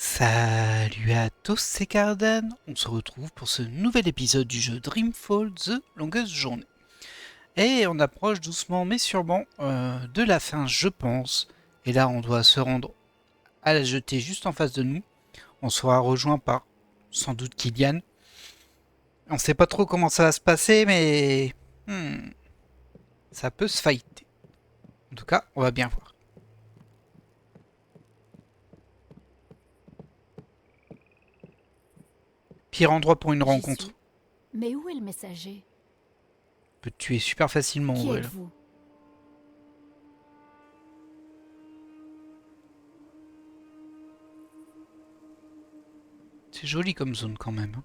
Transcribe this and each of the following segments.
Salut à tous, c'est Cardan. On se retrouve pour ce nouvel épisode du jeu Dreamfall The Longest Journey. Et on approche doucement mais sûrement de la fin, je pense. Et là, on doit se rendre à la jetée juste en face de nous. On sera rejoint par sans doute Kylian. On sait pas trop comment ça va se passer, mais ça peut se fighter. En tout cas, on va bien voir. Pire endroit pour une J'y rencontre. suis. Mais où est le messager? On peut te tuer super facilement, Qui ouais. êtes-vous? C'est joli comme zone quand même.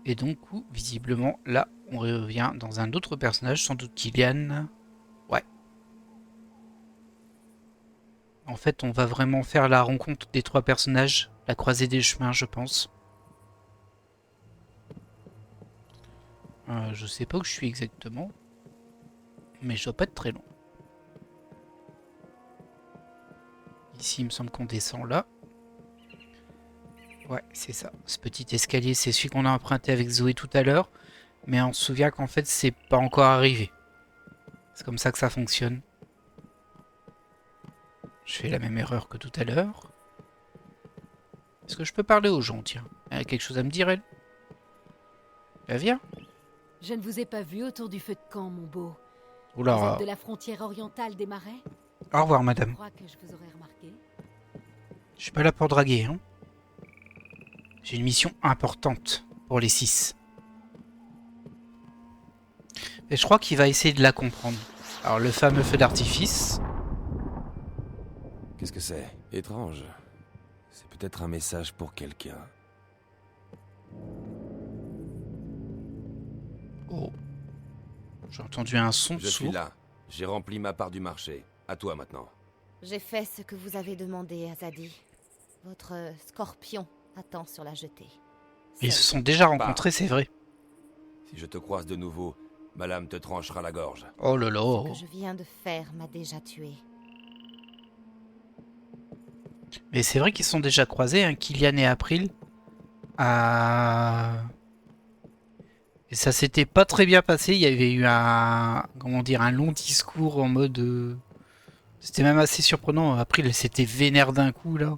Et donc, visiblement, là, on revient dans un autre personnage, sans doute Kylian. Ouais. En fait, on va vraiment faire la rencontre des trois personnages, la croisée des chemins, je pense. Je sais pas où je suis exactement, mais je dois pas être très loin. Ici, il me semble qu'on descend là. Ouais, c'est ça. Ce petit escalier, c'est celui qu'on a emprunté avec Zoé tout à l'heure. Mais on se souvient qu'en fait, c'est pas encore arrivé. C'est comme ça que ça fonctionne. Je fais la même erreur que tout à l'heure. Est-ce que je peux parler aux gens, tiens? Elle a quelque chose à me dire, elle? Bah, viens. Je ne vous ai pas vu autour du feu de camp, mon beau. Vous êtes Oula. de la frontière orientale des marais? Au revoir, Je madame. crois que je vous aurais remarqué. Je suis pas là pour draguer, hein. J'ai une mission importante pour les 6. Et je crois qu'il va essayer de la comprendre. Alors, le fameux feu d'artifice. Qu'est-ce que c'est? Étrange. C'est peut-être un message pour quelqu'un. Oh. J'ai entendu un son Je suis sourd. là. J'ai rempli ma part du marché. À toi maintenant. J'ai fait ce que vous avez demandé, Azadi. Votre scorpion attend sur la jetée. Ils se Seul. sont déjà rencontrés, c'est vrai. Si je te croise de nouveau, ma lame te tranchera la gorge. Oh là Ce là. que je viens de faire m'a déjà tué. Mais c'est vrai qu'ils sont déjà croisés, hein, Kylian et April. Ah. Et ça s'était pas très bien passé. Il y avait eu un, comment dire, un long discours en mode. C'était même assez surprenant. April, elle s'était vénère d'un coup là.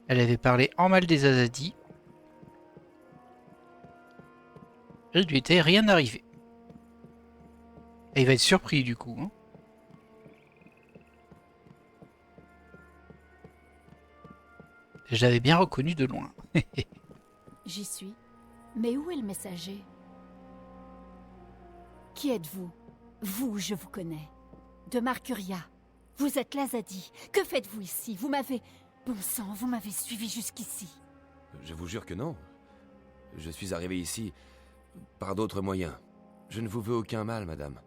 Elle avait parlé en mal des Azadi. Il lui était rien arrivé. Et il va être surpris du coup. Hein. Je l'avais bien reconnu de loin. J'y suis. Mais où est le messager? Qui êtes-vous? Vous, je vous connais. De Marcuria. Vous êtes l'Azadi. Que faites-vous ici? Vous m'avez... Bon sang, vous m'avez suivi jusqu'ici. Je vous jure que non. Je suis arrivé ici par d'autres moyens. Je ne vous veux aucun mal, madame.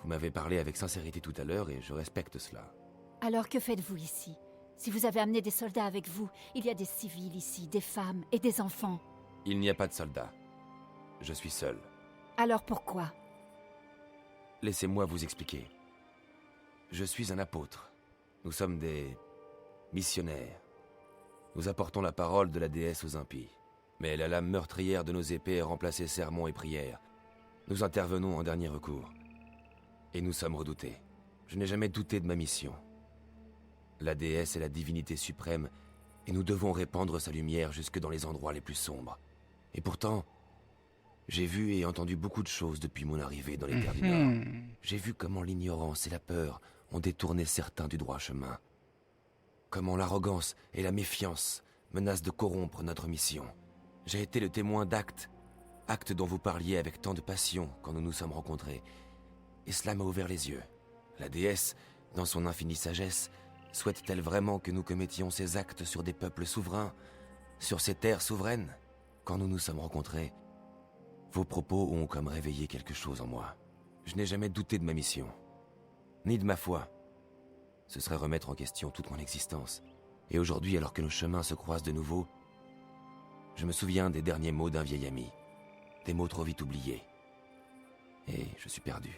Vous m'avez parlé avec sincérité tout à l'heure et je respecte cela. Alors que faites-vous ici? Si vous avez amené des soldats avec vous, il y a des civils ici, des femmes et des enfants. Il n'y a pas de soldats. Je suis seul. Alors pourquoi? Laissez-moi vous expliquer. Je suis un apôtre. Nous sommes des missionnaires. Nous apportons la parole de la déesse aux impies. Mais la lame meurtrière de nos épées a remplacé sermons et prières. Nous intervenons en dernier recours. Et nous sommes redoutés. Je n'ai jamais douté de ma mission. La déesse est la divinité suprême, et nous devons répandre sa lumière jusque dans les endroits les plus sombres. Et pourtant, j'ai vu et entendu beaucoup de choses depuis mon arrivée dans les terres du Nord. J'ai vu comment l'ignorance et la peur ont détourné certains du droit chemin. Comment l'arrogance et la méfiance menacent de corrompre notre mission. J'ai été le témoin d'actes, actes dont vous parliez avec tant de passion quand nous nous sommes rencontrés. Et cela m'a ouvert les yeux. La déesse, dans son infinie sagesse, souhaite-t-elle vraiment que nous commettions ces actes sur des peuples souverains, sur ces terres souveraines? Quand nous nous sommes rencontrés, vos propos ont comme réveillé quelque chose en moi. Je n'ai jamais douté de ma mission, ni de ma foi. Ce serait remettre en question toute mon existence. Et aujourd'hui, alors que nos chemins se croisent de nouveau, je me souviens des derniers mots d'un vieil ami. Des mots trop vite oubliés. Et je suis perdu.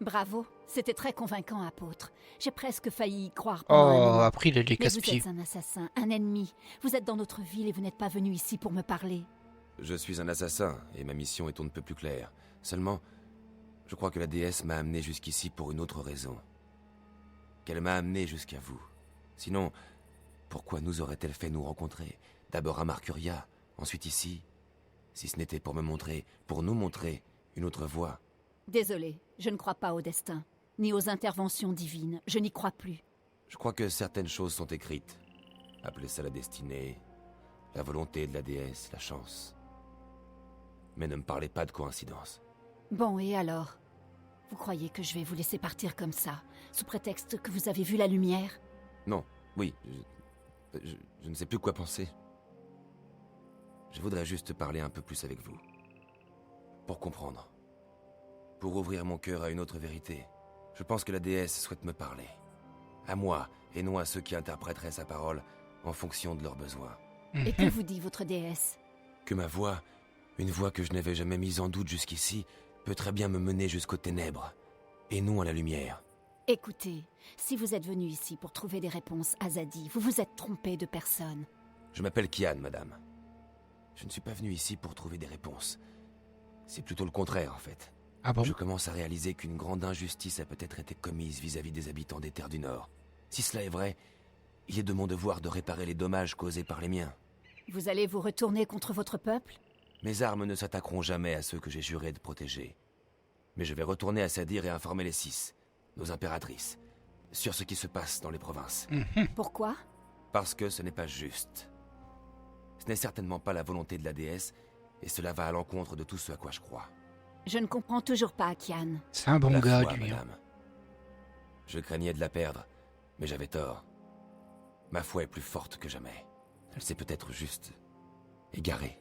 Bravo, c'était très convaincant, apôtre. J'ai presque failli y croire Oh, pendant un moment. après il est Mais casse-pied. vous êtes un assassin, un ennemi. Vous êtes dans notre ville et vous n'êtes pas venu ici pour me parler. Je suis un assassin, et ma mission est on ne peut plus claire. Seulement, je crois que la déesse m'a amené jusqu'ici pour une autre raison. Qu'elle m'a amené jusqu'à vous. Sinon, pourquoi nous aurait-elle fait nous rencontrer? D'abord à Marcuria, ensuite ici. Si ce n'était pour me montrer, pour nous montrer, une autre voie. Désolée, je ne crois pas au destin, ni aux interventions divines. Je n'y crois plus. Je crois que certaines choses sont écrites. Appelez ça la destinée, la volonté de la déesse, la chance. Mais ne me parlez pas de coïncidence. Bon, et alors? Vous croyez que je vais vous laisser partir comme ça, sous prétexte que vous avez vu la lumière? Non, oui, je ne sais plus quoi penser. Je voudrais juste parler un peu plus avec vous. Pour comprendre. Pour ouvrir mon cœur à une autre vérité. Je pense que la déesse souhaite me parler. À moi, et non à ceux qui interpréteraient sa parole en fonction de leurs besoins. Et que vous dit votre déesse? Que ma voix, une voix que je n'avais jamais mise en doute jusqu'ici, peut très bien me mener jusqu'aux ténèbres, et non à la lumière. Écoutez, si vous êtes venu ici pour trouver des réponses à Zadie, vous vous êtes trompé de personne. Je m'appelle Kian, madame. Je ne suis pas venu ici pour trouver des réponses. C'est plutôt le contraire, en fait. Ah bon? Je commence à réaliser qu'une grande injustice a peut-être été commise vis-à-vis des habitants des terres du Nord. Si cela est vrai, il est de mon devoir de réparer les dommages causés par les miens. Vous allez vous retourner contre votre peuple? Mes armes ne s'attaqueront jamais à ceux que j'ai juré de protéger. Mais je vais retourner à Sadir et informer les 6, nos impératrices, sur ce qui se passe dans les provinces. Pourquoi? Parce que ce n'est pas juste. Ce n'est certainement pas la volonté de la déesse, et cela va à l'encontre de tout ce à quoi je crois. Je ne comprends toujours pas, Kian. C'est un bon La gars, foi, lui. hein. madame. Je craignais de la perdre, mais j'avais tort. Ma foi est plus forte que jamais. Elle s'est peut-être juste égarée.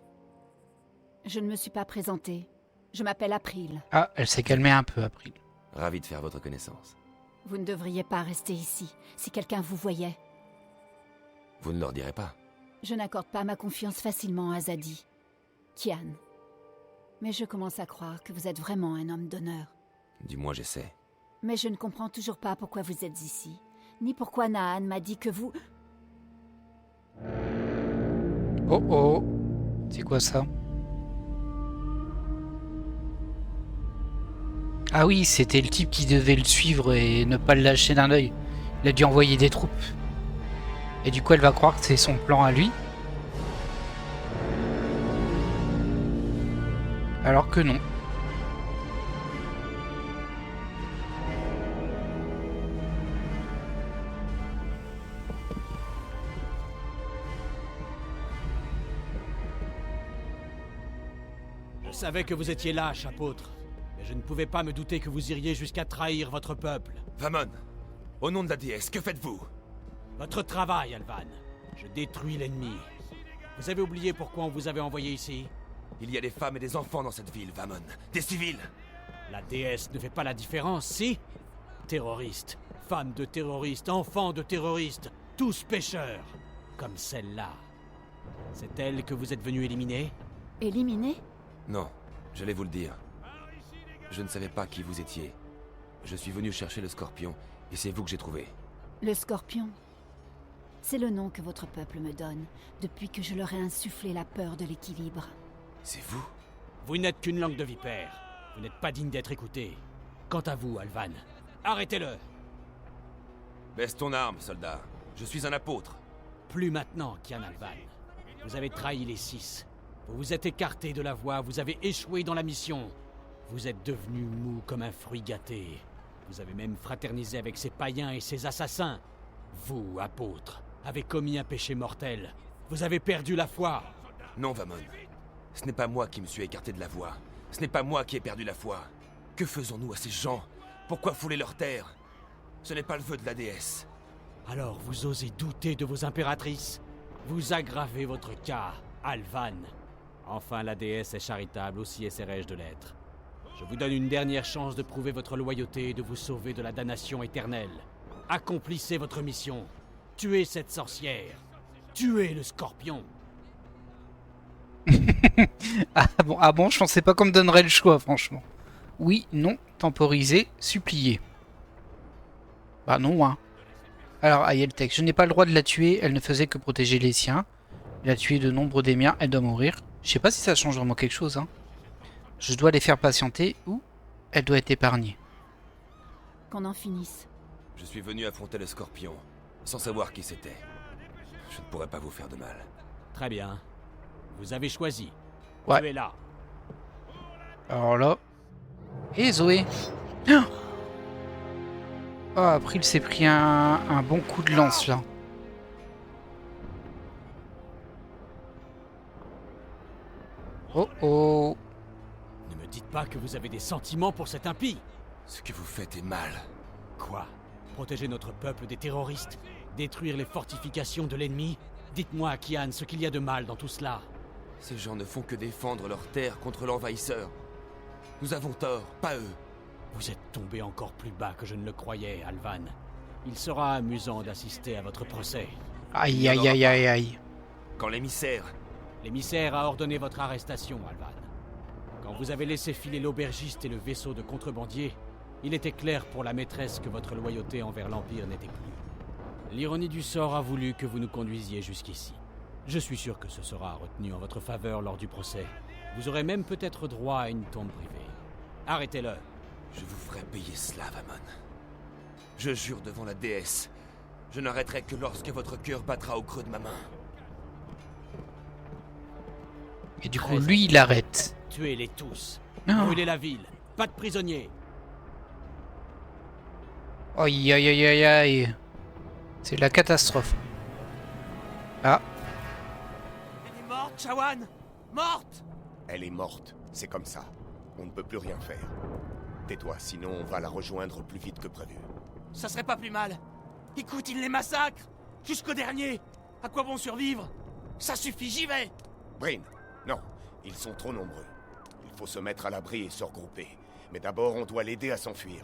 Je ne me suis pas présentée. Je m'appelle April. Ah, elle s'est calmée un peu, April. Ravi de faire votre connaissance. Vous ne devriez pas rester ici, si quelqu'un vous voyait. Vous ne leur direz pas. Je n'accorde pas ma confiance facilement à Zadie. Kian. Mais je commence à croire que vous êtes vraiment un homme d'honneur. Du moins j'essaie. Mais je ne comprends toujours pas pourquoi vous êtes ici, ni pourquoi Naan m'a dit que vous... Oh oh. C'est quoi ça? Ah oui, c'était le type qui devait le suivre et ne pas le lâcher d'un œil. Il a dû envoyer des troupes. Et du coup, elle va croire que c'est son plan à lui. Alors que non. Je savais que vous étiez lâche, apôtre. Mais je ne pouvais pas me douter que vous iriez jusqu'à trahir votre peuple. Vamon, au nom de la déesse, que faites-vous? Votre travail, Alvan. Je détruis l'ennemi. Vous avez oublié pourquoi on vous avait envoyé ici? Il y a des femmes et des enfants dans cette ville, Vamon. Des civils. La déesse ne fait pas la différence, si? Terroristes, femmes de terroristes, enfants de terroristes, tous pécheurs. Comme celle-là. C'est elle que vous êtes venu éliminer? Éliminé? Non, j'allais vous le dire. Je ne savais pas qui vous étiez. Je suis venu chercher le scorpion, et c'est vous que j'ai trouvé. Le Scorpion. C'est le nom que votre peuple me donne, depuis que je leur ai insufflé la peur de l'équilibre. C'est vous? Vous n'êtes qu'une langue de vipère. Vous n'êtes pas digne d'être écouté. Quant à vous, Alvan, arrêtez-le! Baisse ton arme, soldat. Je suis un apôtre. Plus maintenant, Kian Alvan. Vous avez trahi les 6. Vous vous êtes écarté de la voie, vous avez échoué dans la mission. Vous êtes devenu mou comme un fruit gâté. Vous avez même fraternisé avec ces païens et ces assassins. Vous, apôtre, avez commis un péché mortel. Vous avez perdu la foi. Non, Vamon. Ce n'est pas moi qui me suis écarté de la voie. Ce n'est pas moi qui ai perdu la foi. Que faisons-nous à ces gens? Pourquoi fouler leur terre? Ce n'est pas le vœu de la déesse. Alors vous osez douter de vos impératrices? Vous aggravez votre cas, Alvan. Enfin, la déesse est charitable, aussi essaierai-je de l'être. Je vous donne une dernière chance de prouver votre loyauté et de vous sauver de la damnation éternelle. Accomplissez votre mission. Tuez cette sorcière. Tuez le scorpion. Ah bon, je pensais pas qu'on me donnerait le choix, franchement. Oui, non, temporiser, supplier. Bah non, hein. Alors, Ayeltec, je n'ai pas le droit de la tuer, elle ne faisait que protéger les siens. Elle a tué de nombre des miens, elle doit mourir. Je sais pas si ça change vraiment quelque chose, hein. Je dois les faire patienter ou elle doit être épargnée. Qu'on en finisse. Je suis venu affronter le Scorpion, sans savoir qui c'était. Je ne pourrais pas vous faire de mal. Très bien. Vous avez choisi. Ouais. Tu es là. Alors là... Et Zoé. Ah, April s'est pris un bon coup de lance, là. Oh oh. Ne me dites pas que vous avez des sentiments pour cet impie. Ce que vous faites est mal. Quoi? Protéger notre peuple des terroristes? Détruire les fortifications de l'ennemi? Dites-moi, Kian, ce qu'il y a de mal dans tout cela. Ces gens ne font que défendre leur terre contre l'envahisseur. Nous avons tort, pas eux. Vous êtes tombé encore plus bas que je ne le croyais, Alvan. Il sera amusant d'assister à votre procès. Aïe aïe aïe aïe aïe. Quand l'émissaire... L'émissaire a ordonné votre arrestation, Alvan. Quand vous avez laissé filer l'aubergiste et le vaisseau de contrebandier, il était clair pour la maîtresse que votre loyauté envers l'Empire n'était plus. L'ironie du sort a voulu que vous nous conduisiez jusqu'ici. Je suis sûr que ce sera retenu en votre faveur lors du procès. Vous aurez même peut-être droit à une tombe privée. Arrêtez-le. Je vous ferai payer cela, Amon. Je jure devant la déesse, je n'arrêterai que lorsque votre cœur battra au creux de ma main. Et du coup, lui, il arrête. Tuez-les tous. Non. Brûlez la ville. Pas de prisonniers. Aïe aïe aïe aïe aïe. C'est la catastrophe. Ah. Elle est morte, Shawan. Morte. Elle est morte, c'est comme ça. On ne peut plus rien faire. Tais-toi, sinon on va la rejoindre plus vite que prévu. Ça serait pas plus mal. Écoute, ils les massacrent. Jusqu'au dernier. À quoi bon survivre? Ça suffit, j'y vais. Brin, non, ils sont trop nombreux. Il faut se mettre à l'abri et se regrouper. Mais d'abord, on doit l'aider à s'enfuir.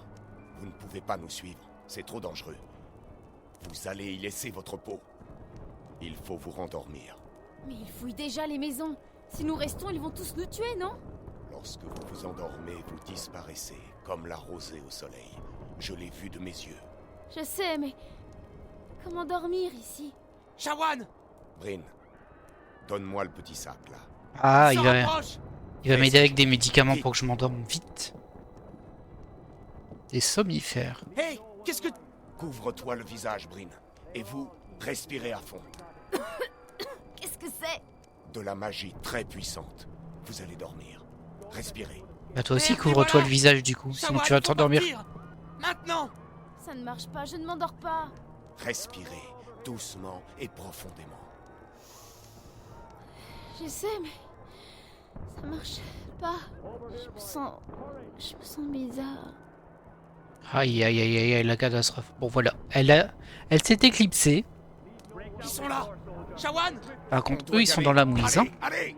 Vous ne pouvez pas nous suivre, c'est trop dangereux. Vous allez y laisser votre peau. Il faut vous rendormir. Mais ils fouillent déjà les maisons. Si nous restons, ils vont tous nous tuer, non? Lorsque vous vous endormez, vous disparaissez, comme la rosée au soleil. Je l'ai vu de mes yeux. Je sais, mais... Comment dormir ici? Shawan. Brin, donne-moi le petit sac, là. Ah, S'en rapproche. il va m'aider avec des médicaments pour que je m'endorme vite. Des somnifères. Hey, qu'est-ce que... Couvre-toi le visage, Brin. Et vous, respirez à fond. Qu'est-ce que c'est? De la magie très puissante. Vous allez dormir. Respirez. Bah toi aussi, Merde, couvre-toi voilà. le visage du coup, sinon Shawan, tu vas faut t'endormir. partir. Maintenant. Ça ne marche pas, je ne m'endors pas. Respirez doucement et profondément. Je sais, mais... Ça marche pas. Je me sens bizarre. Aïe aïe aïe aïe aïe, la catastrophe. Bon voilà, elle s'est éclipsée. Ils sont là. Shawan. Par contre, eux, ils sont dans la mouise. Hein. Allez, allez.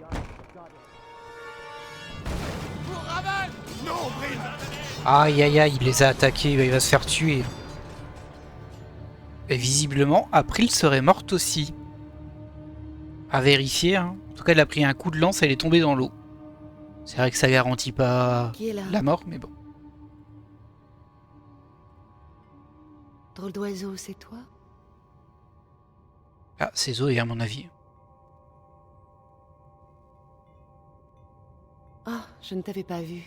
Pour Raven. Non, Brin. Aïe aïe aïe, il les a attaqués, il va se faire tuer. Et visiblement, April serait morte aussi. À vérifier, hein. En tout cas, elle a pris un coup de lance, elle est tombée dans l'eau. C'est vrai que ça garantit pas Qui est là? la mort, mais bon. Drôle d'oiseau, c'est toi? Ah, c'est Zoé à mon avis. Oh, je ne t'avais pas vu.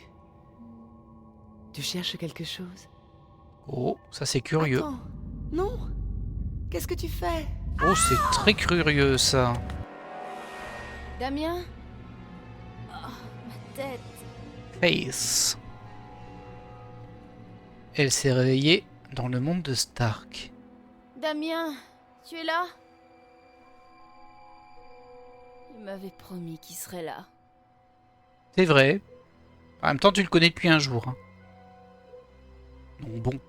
Tu cherches quelque chose? Oh, ça c'est curieux. Attends. Non. Qu'est-ce que tu fais? Oh, c'est très curieux ça. Damien? Oh, ma tête. Face. Elle s'est réveillée dans le monde de Stark. Damien, tu es là? Il m'avait promis qu'il serait là. C'est vrai. En même temps, tu le connais depuis un jour. Hein. Donc bon.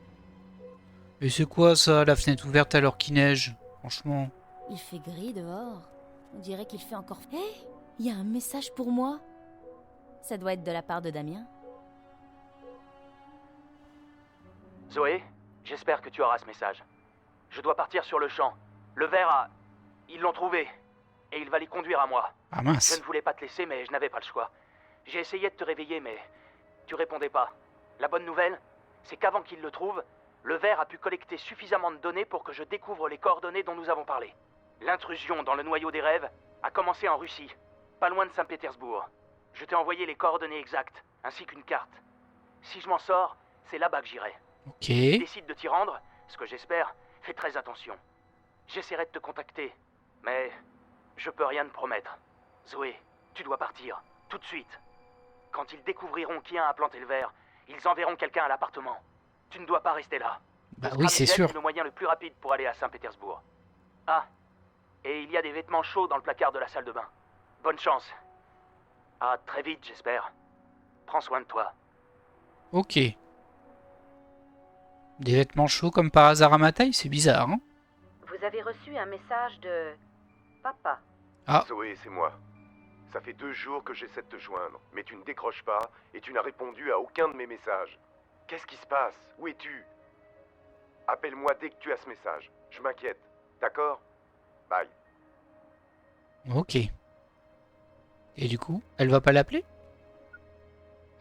Mais c'est quoi ça, la fenêtre ouverte alors qu'il neige? Franchement. Il fait gris dehors. On dirait qu'il fait encore... Hé, il y a un message pour moi. Ça doit être de la part de Damien. Zoé, j'espère que tu auras ce message. Je dois partir sur le champ. Le verre a... Ils l'ont trouvé. Et il va les conduire à moi. Ah Je mince. ne voulais pas te laisser, mais je n'avais pas le choix. J'ai essayé de te réveiller, mais tu répondais pas. La bonne nouvelle, c'est qu'avant qu'il le trouve, le ver a pu collecter suffisamment de données pour que je découvre les coordonnées dont nous avons parlé. L'intrusion dans le noyau des rêves a commencé en Russie, pas loin de Saint-Pétersbourg. Je t'ai envoyé les coordonnées exactes, ainsi qu'une carte. Si je m'en sors, c'est là-bas que j'irai. Ok. Si tu décides de t'y rendre, ce que j'espère, fais très attention. J'essaierai de te contacter, mais je peux rien te promettre. Zoé, tu dois partir, tout de suite. Quand ils découvriront qui a implanté le ver, ils enverront quelqu'un à l'appartement. Tu ne dois pas rester là. Bah Le oui, c'est Scramjet sûr. est le moyen le plus rapide pour aller à Saint-Pétersbourg. Ah, et il y a des vêtements chauds dans le placard de la salle de bain. Bonne chance. À très vite, j'espère. Prends soin de toi. Ok. Des vêtements chauds comme par hasard à ma taille, c'est bizarre, hein? Vous avez reçu un message de papa. Zoé, c'est moi. Ça fait 2 jours que j'essaie de te joindre, mais tu ne décroches pas et tu n'as répondu à aucun de mes messages. Qu'est-ce qui se passe? Où es-tu? Appelle-moi dès que tu as ce message. Je m'inquiète. D'accord? Bye. Ok. Et du coup, elle va pas l'appeler?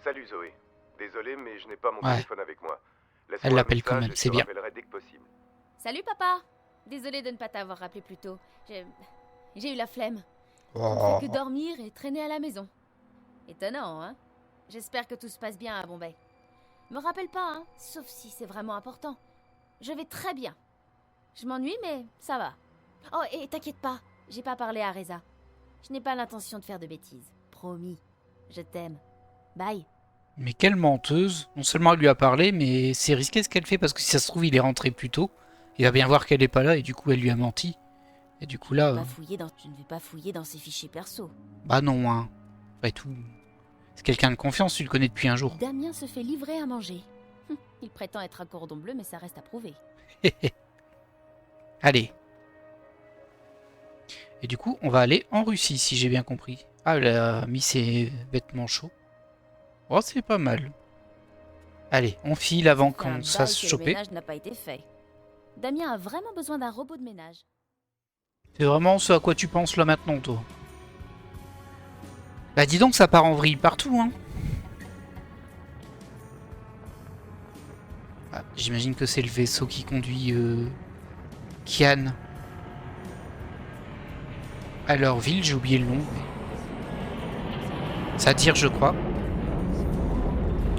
Salut Zoé. Désolé, mais je n'ai pas mon Ouais. téléphone avec moi. Laisse-moi Elle un l'appelle quand message même, et c'est je te bien. rappellerai dès que possible. Salut papa. Désolée de ne pas t'avoir rappelé plus tôt. J'ai eu la flemme. On Oh. fait que dormir et traîner à la maison. Étonnant, hein? J'espère que tout se passe bien à Bombay. Me rappelle pas, hein? Sauf si c'est vraiment important. Je vais très bien. Je m'ennuie, mais ça va. Oh, et t'inquiète pas, j'ai pas parlé à Reza. Je n'ai pas l'intention de faire de bêtises. Promis. Je t'aime. Bye. Mais quelle menteuse. Non seulement elle lui a parlé, mais c'est risqué ce qu'elle fait parce que si ça se trouve, il est rentré plus tôt. Il va bien voir qu'elle est pas là et du coup, elle lui a menti. Et du coup, là, Je ne vais pas fouiller dans ses fichiers perso. bah non, hein. Après tout, c'est quelqu'un de confiance, tu le connais depuis un jour. Damien se fait livrer à manger. Il prétend être un cordon bleu, mais ça reste à prouver. Allez. Et du coup, on va aller en Russie, si j'ai bien compris. Ah, elle a mis ses vêtements chauds. Oh, c'est pas mal. Allez, on file avant Ça fait un qu'on se bail fasse que le choper. ménage n'a pas été fait. Damien a vraiment besoin d'un robot de ménage. C'est vraiment ce à quoi tu penses là maintenant, toi. Bah dis donc, ça part en vrille partout, hein. Ah, j'imagine que c'est le vaisseau qui conduit Kian à leur ville, j'ai oublié le nom. Ça tire, je crois.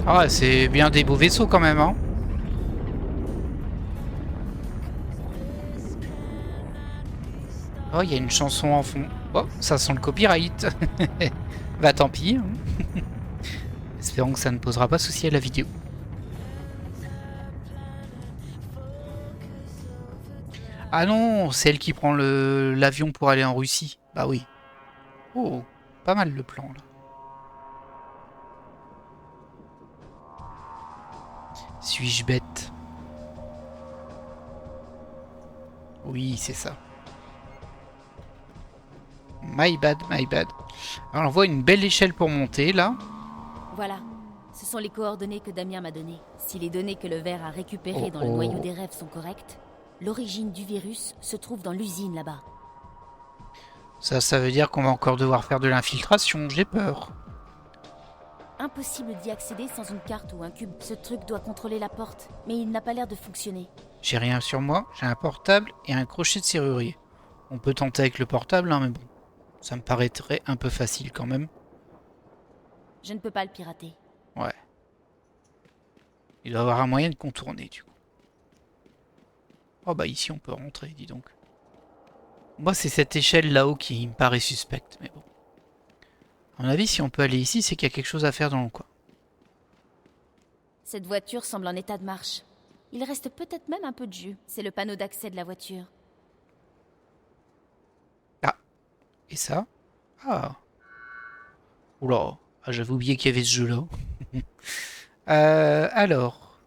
Ah, c'est bien des beaux vaisseaux quand même, hein. Oh, il y a une chanson en fond. Oh, ça sent le copyright. Bah tant pis. Hein. Espérons que ça ne posera pas souci à la vidéo. Ah non, c'est elle qui prend l'avion pour aller en Russie. Bah oui. Oh, pas mal le plan là. Suis-je bête? Oui, c'est ça. My bad, my bad. Alors on voit une belle échelle pour monter là. Voilà. Ce sont les coordonnées que Damien m'a données. Si les données que le ver a récupérées Oh, dans le oh. noyau des rêves sont correctes, l'origine du virus se trouve dans l'usine là-bas. Ça veut dire qu'on va encore devoir faire de l'infiltration, j'ai peur. Impossible d'y accéder sans une carte ou un cube. Ce truc doit contrôler la porte, mais il n'a pas l'air de fonctionner. J'ai rien sur moi, j'ai un portable et un crochet de serrurier. On peut tenter avec le portable, hein, mais bon. Ça me paraîtrait un peu facile quand même. Je ne peux pas le pirater. Ouais. Il doit y avoir un moyen de contourner du coup. Oh bah ici on peut rentrer, dis donc. Moi c'est cette échelle là-haut qui me paraît suspecte, mais bon. À mon avis si on peut aller ici c'est qu'il y a quelque chose à faire dans le coin. Cette voiture semble en état de marche. Il reste peut-être même un peu de jus. C'est le panneau d'accès de la voiture. Et ça? Ah. Oula. Ah, j'avais oublié qu'il y avait ce jeu là. Alors.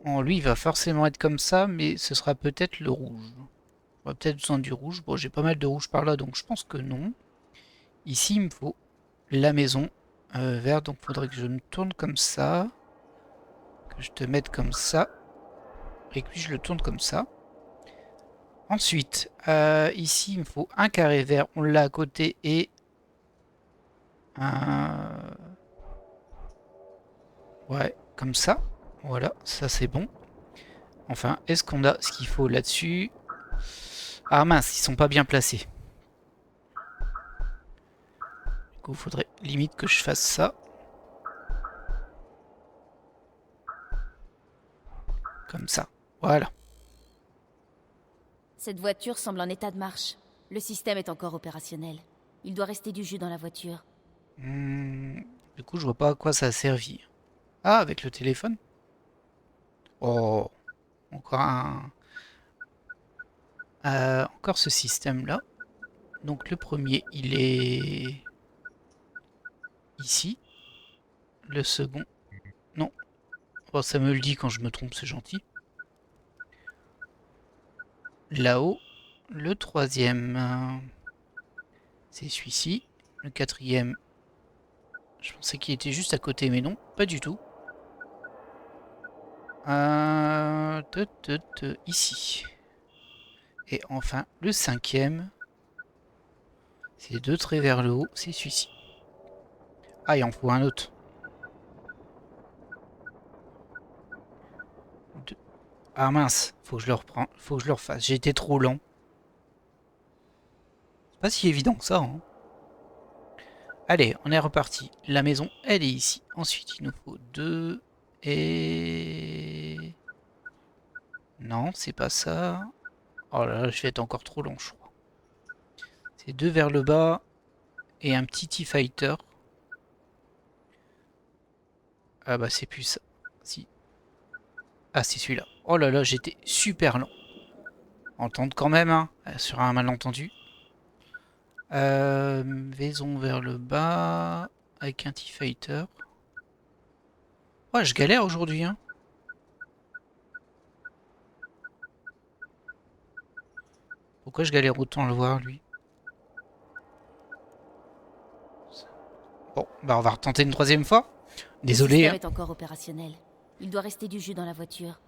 Bon, lui il va forcément être comme ça, mais ce sera peut-être le rouge. On va peut-être besoin du rouge. Bon j'ai pas mal de rouge par là donc je pense que non. Ici il me faut la maison verte, donc il faudrait que je me tourne comme ça. Que je te mette comme ça. Et que puis je le tourne comme ça. Ensuite, ici il me faut un carré vert, on l'a à côté, et un... Ouais, comme ça. Voilà, ça c'est bon. Enfin, est-ce qu'on a ce qu'il faut là-dessus? Ah mince, ils sont pas bien placés. Du coup, il faudrait limite que je fasse ça. Comme ça. Voilà. Cette voiture semble en état de marche. Le système est encore opérationnel. Il doit rester du jus dans la voiture. Du coup, je vois pas à quoi ça a servi. Ah, avec le téléphone? Oh, encore un... encore ce système-là. Donc le premier, il est ici. Le second, non. Oh, ça me le dit quand je me trompe, c'est gentil. Là-haut, le troisième, c'est celui-ci. Le quatrième, je pensais qu'il était juste à côté, mais non, pas du tout. Ici. Et enfin, le cinquième, c'est 2 traits vers le haut, c'est celui-ci. Ah, il en faut un autre. Ah mince, faut que je le reprends, faut que je le refasse. J'ai été trop lent. C'est pas si évident que ça, hein. Allez, on est reparti. La maison, elle est ici. Ensuite, il nous faut 2 et... Non, c'est pas ça. Oh là là, je vais être encore trop long, je crois. C'est 2 vers le bas et un petit T-Fighter. Ah bah c'est plus ça. Si. Ah, c'est celui-là. Oh là là, j'étais super lent. On tente quand même, hein, sur un malentendu. Maison vers le bas avec un T-Fighter. Ouais, je galère aujourd'hui, hein. Pourquoi je galère autant à le voir, lui? Bon, bah on va retenter une troisième fois. Désolé, Le hein. système est encore opérationnel. Il doit rester du jus dans la voiture.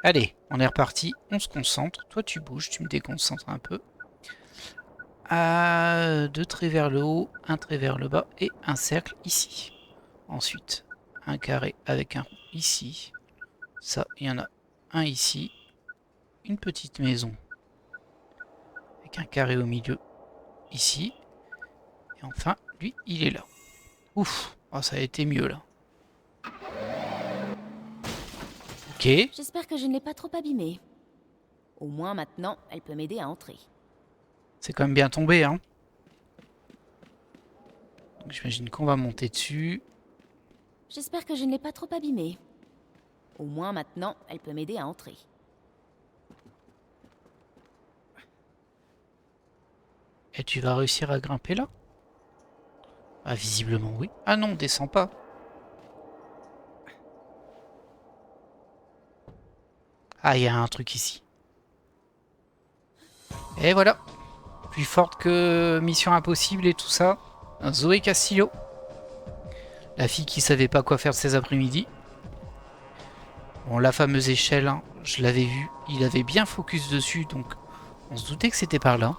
Allez, on est reparti. On se concentre. Toi, tu bouges, tu me déconcentres un peu. 2 traits vers le haut, un trait vers le bas et un cercle ici. Ensuite, un carré avec un rond ici. Ça, il y en a un ici. Une petite maison avec un carré au milieu ici. Et enfin, lui, il est là. Ouf, oh, ça a été mieux là. Ok, J'espère que je ne l'ai pas trop abîmée. Au moins maintenant, elle peut m'aider à entrer. c'est quand même bien tombé, hein. Donc j'imagine qu'on va monter dessus. J'espère que je ne l'ai pas trop abîmée. Au moins maintenant, elle peut m'aider à entrer. Et tu vas réussir à grimper là? Ah, visiblement oui. Ah non, descends pas. Ah, il y a un truc ici. Et voilà. Plus forte que Mission Impossible et tout ça. Zoé Castillo. La fille qui savait pas quoi faire de ses après-midi. Bon, la fameuse échelle, hein, je l'avais vue. Il avait bien focus dessus, donc on se doutait que c'était par là.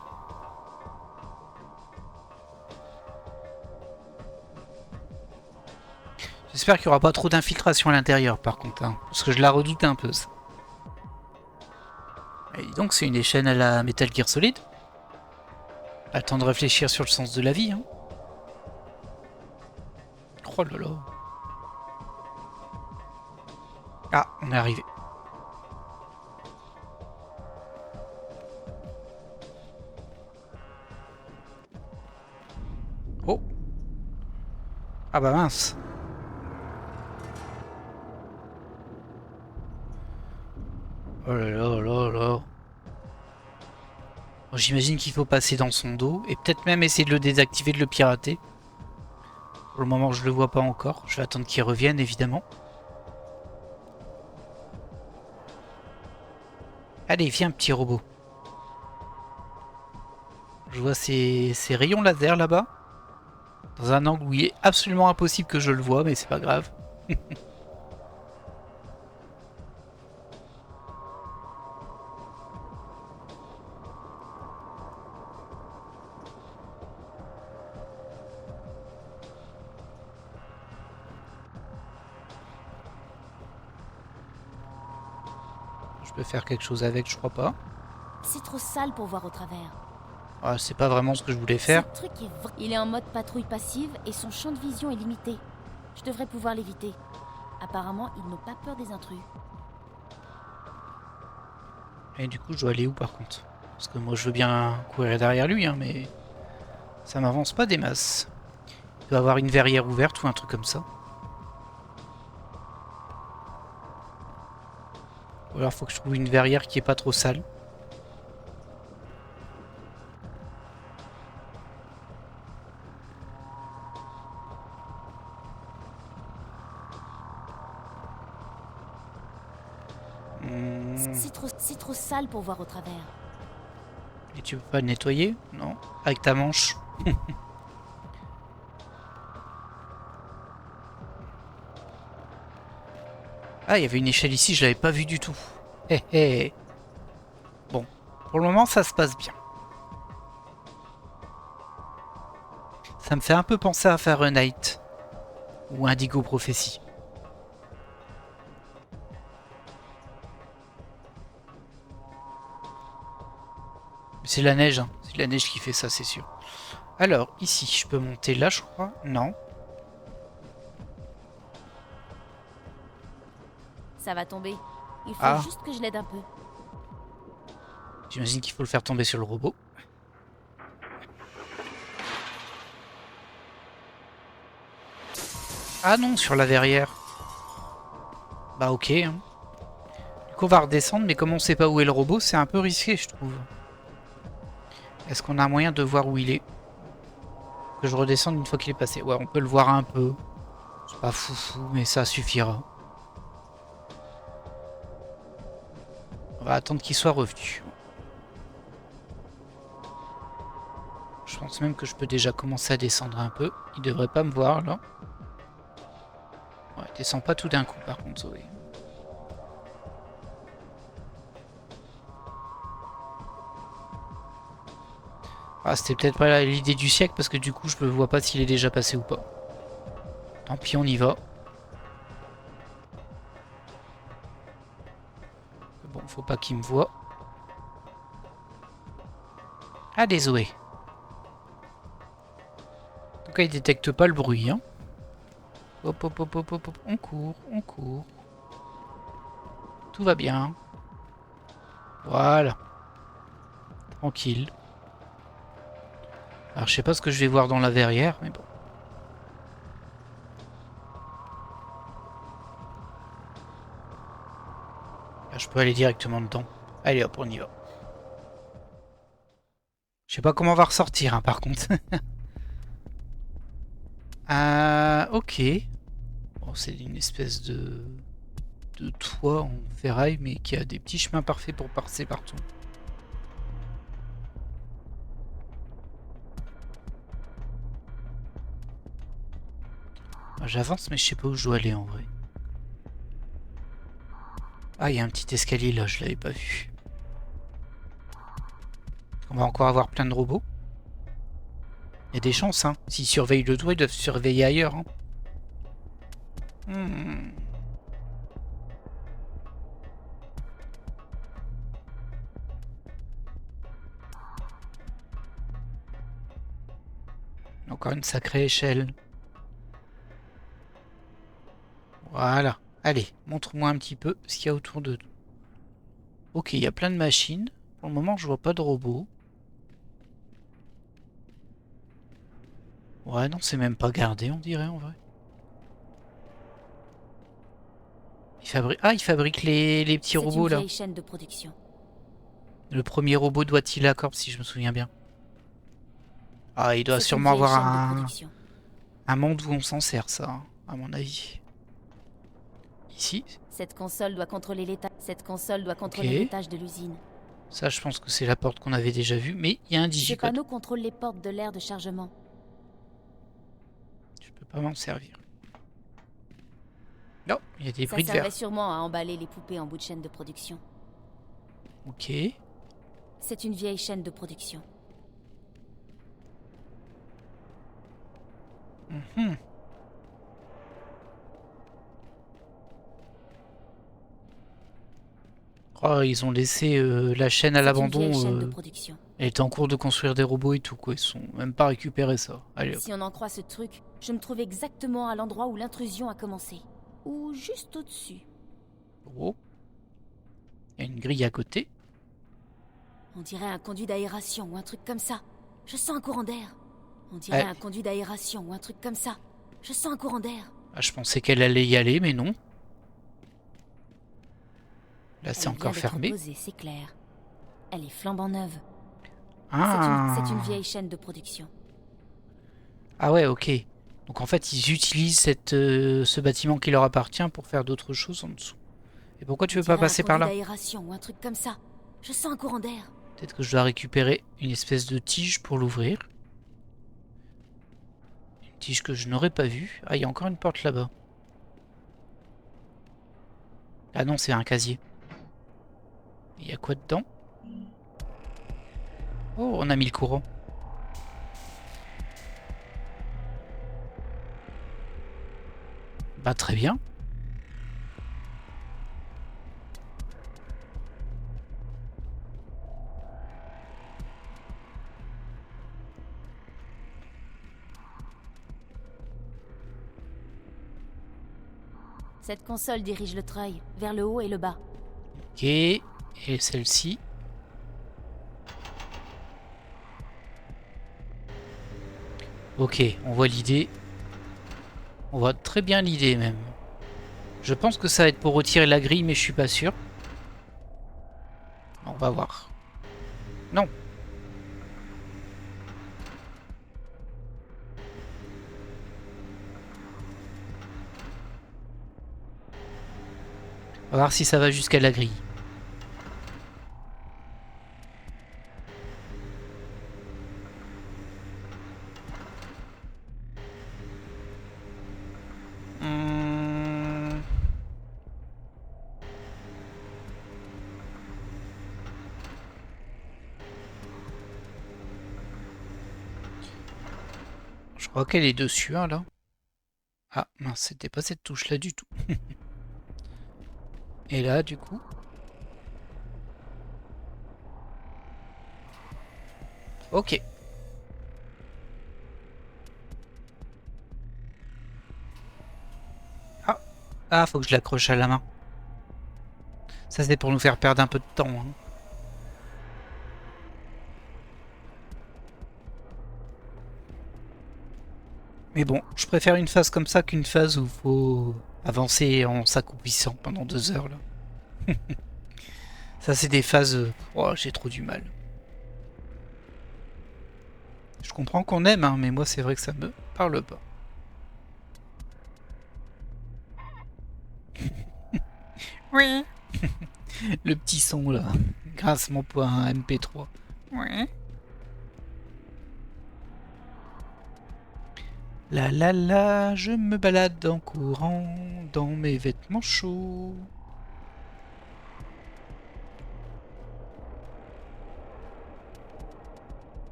J'espère qu'il n'y aura pas trop d'infiltration à l'intérieur par contre, hein, parce que je la redoute un peu ça. Et donc c'est une échelle à la Metal Gear Solid. Pas le temps de réfléchir sur le sens de la vie. Hein. Oh là là. Ah, on est arrivé. Oh. Ah bah mince. Oh là là là là. J'imagine qu'il faut passer dans son dos et peut-être même essayer de le désactiver, de le pirater. Pour le moment, je le vois pas encore. Je vais attendre qu'il revienne, évidemment. Allez, viens, petit robot. Je vois ces rayons laser là-bas. Dans un angle où il est absolument impossible que je le voie, mais c'est pas grave. peux faire quelque chose avec, je crois pas. C'est trop sale pour voir au travers. Ah, c'est pas vraiment ce que je voulais faire. Ce truc est Il est en mode patrouille passive et son champ de vision est limité. Je devrais pouvoir l'éviter. Apparemment, ils n'ont pas peur des intrus. Et du coup, je dois aller où par contre? Parce que moi, je veux bien courir derrière lui, hein, mais ça m'avance pas des masses. Il doit avoir une verrière ouverte ou un truc comme ça. Ou alors, faut que je trouve une verrière qui est pas trop sale. C'est trop sale pour voir au travers. Et tu peux pas le nettoyer? Non. Avec ta manche. Ah, il y avait une échelle ici, je l'avais pas vue du tout. Hé hé. Bon, pour le moment, ça se passe bien. Ça me fait un peu penser à Fahrenheit. Ou Indigo Prophecy. C'est la neige, hein. C'est la neige qui fait ça, c'est sûr. Alors, ici, je peux monter là, je crois. Non. Ça va tomber. Il faut Ah. juste que je l'aide un peu. J'imagine qu'il faut le faire tomber sur le robot. Ah non, sur la verrière. Bah ok. Hein. Du coup, on va redescendre, mais comme on sait pas où est le robot, c'est un peu risqué, je trouve. Est-ce qu'on a un moyen de voir où il est? Que je redescende une fois qu'il est passé. Ouais, on peut le voir un peu. C'est pas foufou, mais ça suffira. On va attendre qu'il soit revenu. Je pense même que je peux déjà commencer à descendre un peu. Il devrait pas me voir là. Ouais, descends pas tout d'un coup par contre, Zoé. Ah, c'était peut-être pas l'idée du siècle parce que du coup je ne vois pas s'il est déjà passé ou pas. Tant pis, on y va. Bon, faut pas qu'il me voie. Allez Zoé. En tout cas, il détecte pas le bruit. Hein. Hop, hop, hop, hop, hop, hop. On court, on court. Tout va bien. Voilà. Tranquille. Alors, je sais pas ce que je vais voir dans la verrière, mais bon. Là, je peux aller directement dedans. Allez hop, on y va. Je sais pas comment on va ressortir, hein, par contre. Ok. Bon, c'est une espèce de toit en ferraille, mais qui a des petits chemins parfaits pour passer partout. J'avance, mais je sais pas où je dois aller en vrai. Ah, il y a un petit escalier là, je l'avais pas vu. On va encore avoir plein de robots. Il y a des chances, hein. S'ils surveillent le toit, ils doivent surveiller ailleurs. Hein. Encore une sacrée échelle. Voilà. Allez, montre-moi un petit peu ce qu'il y a autour de nous. Ok, il y a plein de machines. Pour le moment, je vois pas de robots. Ouais, non, c'est même pas gardé, on dirait, en vrai. Il fabrique les petits robots, là. Chaîne de production. Le premier robot doit il la corps, si je me souviens bien. Ah, il doit sûrement avoir un monde où on s'en sert, ça, hein, à mon avis. Ici. Cette console doit contrôler l'étage de l'usine. Ça, je pense que c'est la porte qu'on avait déjà vue, mais il y a un digicode. Ces panneaux contrôlent les portes de l'air de chargement. Je peux pas m'en servir. Non, il y a des bris de Ça verre. servait sûrement à emballer les poupées en bout de chaîne de production. Ok. C'est une vieille chaîne de production. Oh, ils ont laissé la chaîne à C'est une vieille l'abandon. chaîne de production. Elle était en cours de construire des robots et tout, quoi. Ils sont même pas récupéré ça. Allez, hop. Si on en croit ce truc, je me trouve exactement à l'endroit où l'intrusion a commencé. Ou juste au-dessus. Oh. Il y a une grille à côté. On dirait un conduit d'aération ou un truc comme ça. Je sens un courant d'air. On dirait un conduit d'aération ou un truc comme ça. Je sens un courant d'air. Ah, je pensais qu'elle allait y aller, mais non. Là, c'est Elle encore vient d'être fermé. posée, c'est clair. Elle est flambant neuve. Ah. C'est une vieille chaîne de production. Ah ouais, ok. Donc en fait, ils utilisent ce bâtiment qui leur appartient pour faire d'autres choses en dessous. Et pourquoi tu veux pas passer par là? D'aération ou un truc comme ça. Je sens un courant d'air. Peut-être que je dois récupérer une espèce de tige pour l'ouvrir. Une tige que je n'aurais pas vue. Ah, il y a encore une porte là-bas. Ah non, c'est un casier. Il y a quoi dedans? Oh, on a mis le courant. Bah très bien. Cette console dirige le treuil vers le haut et le bas. Ok. Et celle-ci. Ok, on voit l'idée. On voit très bien l'idée même. Je pense que ça va être pour retirer la grille, mais je suis pas sûr. On va voir. Non. On va voir si ça va jusqu'à la grille. Je crois qu'elle est dessus, hein, là. Ah, mince, c'était pas cette touche-là du tout. Et là, du coup... Ok. Ah. Ah, faut que je l'accroche à la main. Ça, c'est pour nous faire perdre un peu de temps, hein. Mais bon, je préfère une phase comme ça qu'une phase où il faut avancer en s'accroupissant pendant 2 heures, là. Ça, c'est des phases... Oh, j'ai trop du mal. Je comprends qu'on aime, hein, mais moi, c'est vrai que ça me parle pas. Oui. Le petit son, là. Grincement pour un MP3. Oui. La la la, je me balade en courant dans mes vêtements chauds.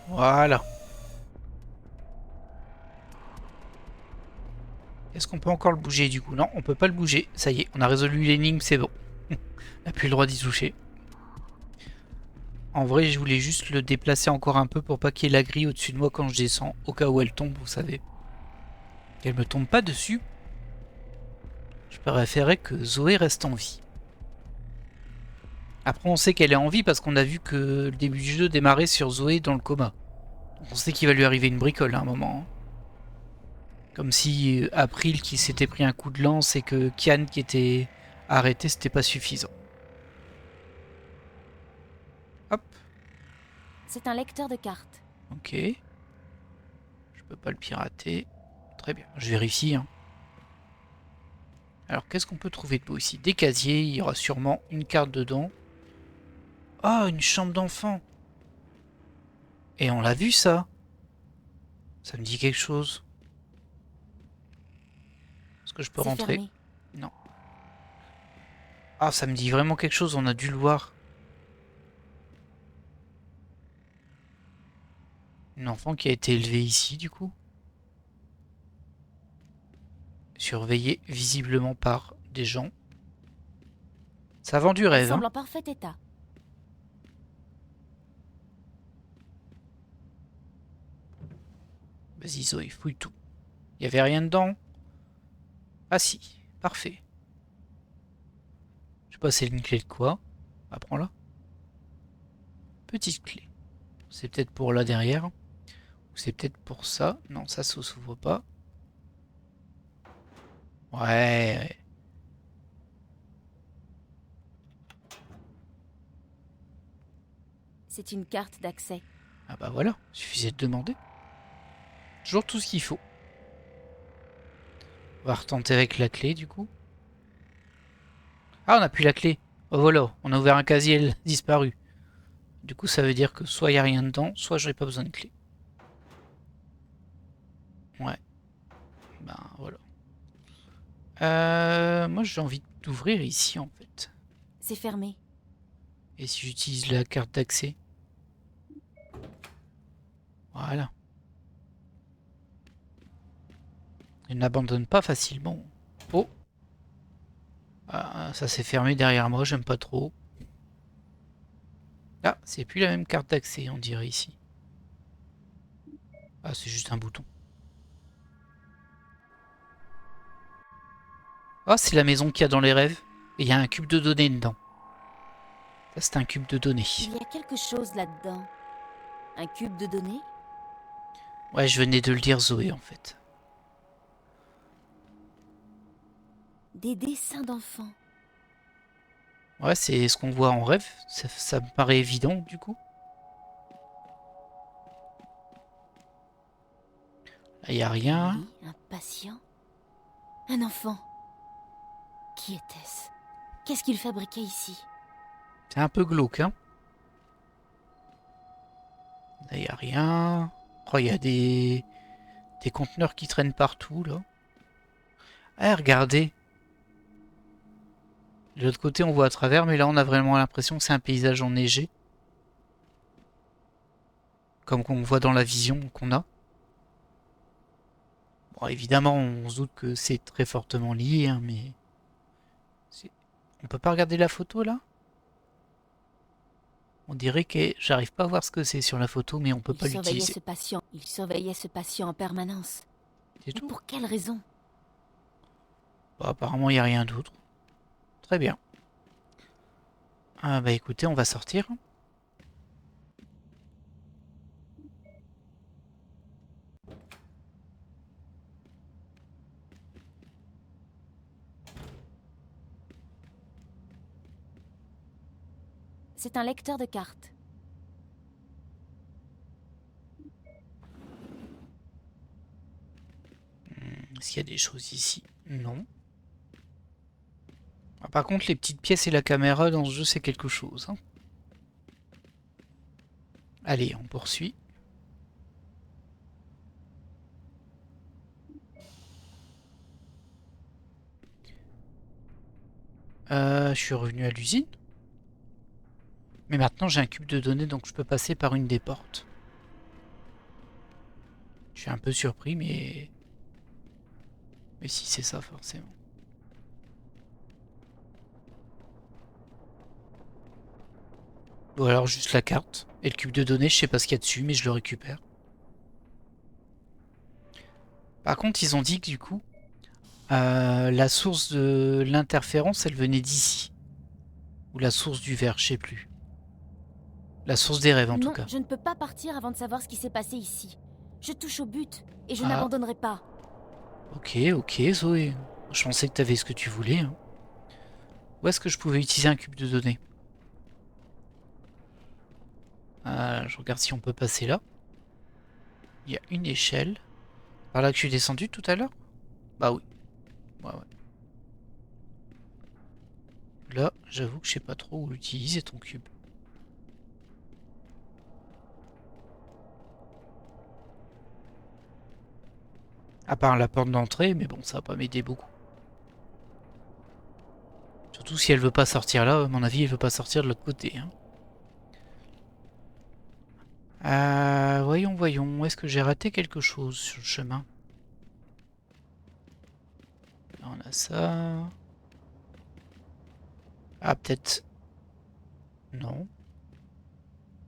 Voilà. Est-ce qu'on peut encore le bouger du coup? Non, on peut pas le bouger. Ça y est, on a résolu l'énigme, c'est bon. On n'a plus le droit d'y toucher. En vrai, je voulais juste le déplacer encore un peu pour pas qu'il y ait la grille au-dessus de moi quand je descends, au cas où elle tombe, vous savez. Qu'elle me tombe pas dessus. Je préférerais que Zoé reste en vie. Après, on sait qu'elle est en vie parce qu'on a vu que le début du jeu démarrait sur Zoé dans le coma. Donc on sait qu'il va lui arriver une bricole à un moment. Comme si April qui s'était pris un coup de lance et que Kian qui était arrêté, c'était pas suffisant. Hop. C'est un lecteur de cartes. Ok. Je peux pas le pirater. Très bien, je vérifie. Hein. Alors, qu'est-ce qu'on peut trouver de beau ici? Des casiers, il y aura sûrement une carte dedans. Ah, une chambre d'enfant. Et on l'a vu ça. Ça me dit quelque chose. Est-ce que je peux C'est rentrer? fermé. Non. Ah, ça me dit vraiment quelque chose, on a dû le voir. Une enfant qui a été élevée ici, du coup. surveillé visiblement par des gens. Ça vend du Elle rêve, hein. semble en parfait état. Vas-y Zoé, fouille tout. Il y avait rien dedans? Ah si, parfait. Je sais pas, c'est une clé de quoi? Ah, prends-la. Petite clé. C'est peut-être pour là derrière. Ou c'est peut-être pour ça. Non, ça s'ouvre pas. Ouais. C'est une carte d'accès. Ah bah voilà, suffisait de demander. Toujours tout ce qu'il faut. On va retenter avec la clé du coup. Ah, on a plus la clé. Oh voilà, on a ouvert un casier, elle a disparu. Du coup, ça veut dire que soit il n'y a rien dedans, soit j'aurais pas besoin de clé. Ouais. Ben voilà. Moi j'ai envie d'ouvrir ici en fait. C'est fermé. Et si j'utilise la carte d'accès? Voilà. Il n'abandonne pas facilement. Oh. Ah, ça s'est fermé derrière moi, j'aime pas trop. Ah, c'est plus la même carte d'accès, on dirait ici. Ah, c'est juste un bouton. Ah, c'est la maison qu'il y a dans les rêves. Et il y a un cube de données dedans. Ça, c'est un cube de données. Il y a quelque chose là-dedans. Un cube de données? Ouais, je venais de le dire, Zoé, en fait. Des dessins d'enfants. Ouais, c'est ce qu'on voit en rêve. Ça me paraît évident, du coup. Là, il n'y a rien. Oui, un patient. Un enfant. Qui était-ce? Qu'est-ce qu'il fabriquait ici? C'est un peu glauque, hein. Là, il n'y a rien. Oh, il y a des conteneurs qui traînent partout, là. Ah, regardez. De l'autre côté, on voit à travers, mais là, on a vraiment l'impression que c'est un paysage enneigé. Comme qu'on voit dans la vision qu'on a. Bon, évidemment, on se doute que c'est très fortement lié, hein, mais... On peut pas regarder la photo, là? On dirait que j'arrive pas à voir ce que c'est sur la photo, mais on peut pas l'utiliser. Il surveillait ce patient en permanence. C'est tout. Pour quelle raison? Bon, apparemment, il n'y a rien d'autre. Très bien. Ah bah écoutez, on va sortir. C'est un lecteur de cartes. Est-ce qu'il y a des choses ici? Non. Ah, par contre, les petites pièces et la caméra dans ce jeu, c'est quelque chose, hein. Allez, on poursuit. Je suis revenu à l'usine. Mais maintenant, j'ai un cube de données, donc je peux passer par une des portes. Je suis un peu surpris, mais... Mais si, c'est ça, forcément. Ou alors juste la carte. Et le cube de données, je sais pas ce qu'il y a dessus, mais je le récupère. Par contre, ils ont dit que du coup, la source de l'interférence, elle venait d'ici. Ou la source du verre, je sais plus. La source des rêves, en tout cas. Non, je ne peux pas partir avant de savoir ce qui s'est passé ici. Je touche au but, et je Ah. n'abandonnerai pas. Ok, ok, Zoé. Je pensais que t'avais ce que tu voulais, hein. Où est-ce que je pouvais utiliser un cube de données? Je regarde si on peut passer là. Il y a une échelle. Par là que je suis descendu tout à l'heure? Bah oui. Ouais, ouais. Là, j'avoue que je sais pas trop où utiliser ton cube. À part la porte d'entrée, mais bon, ça va pas m'aider beaucoup. Surtout si elle veut pas sortir là, à mon avis, elle veut pas sortir de l'autre côté, hein. Voyons, voyons. Est-ce que j'ai raté quelque chose sur le chemin? Là, on a ça. Ah, peut-être... Non.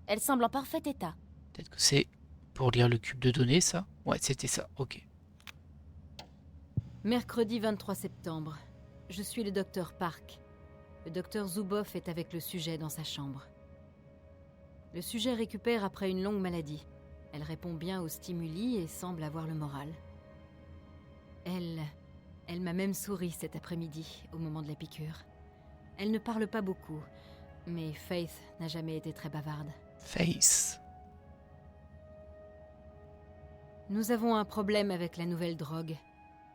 Elle semble en parfait état. Peut-être que c'est pour lire le cube de données, ça? Ouais, c'était ça. Ok. Mercredi 23 septembre. Je suis le docteur Park. Le docteur Zuboff est avec le sujet dans sa chambre. Le sujet récupère après une longue maladie. Elle répond bien aux stimuli et semble avoir le moral. Elle m'a même souri cet après-midi, au moment de la piqûre. Elle ne parle pas beaucoup, mais Faith n'a jamais été très bavarde. Face. Nous avons un problème avec la nouvelle drogue.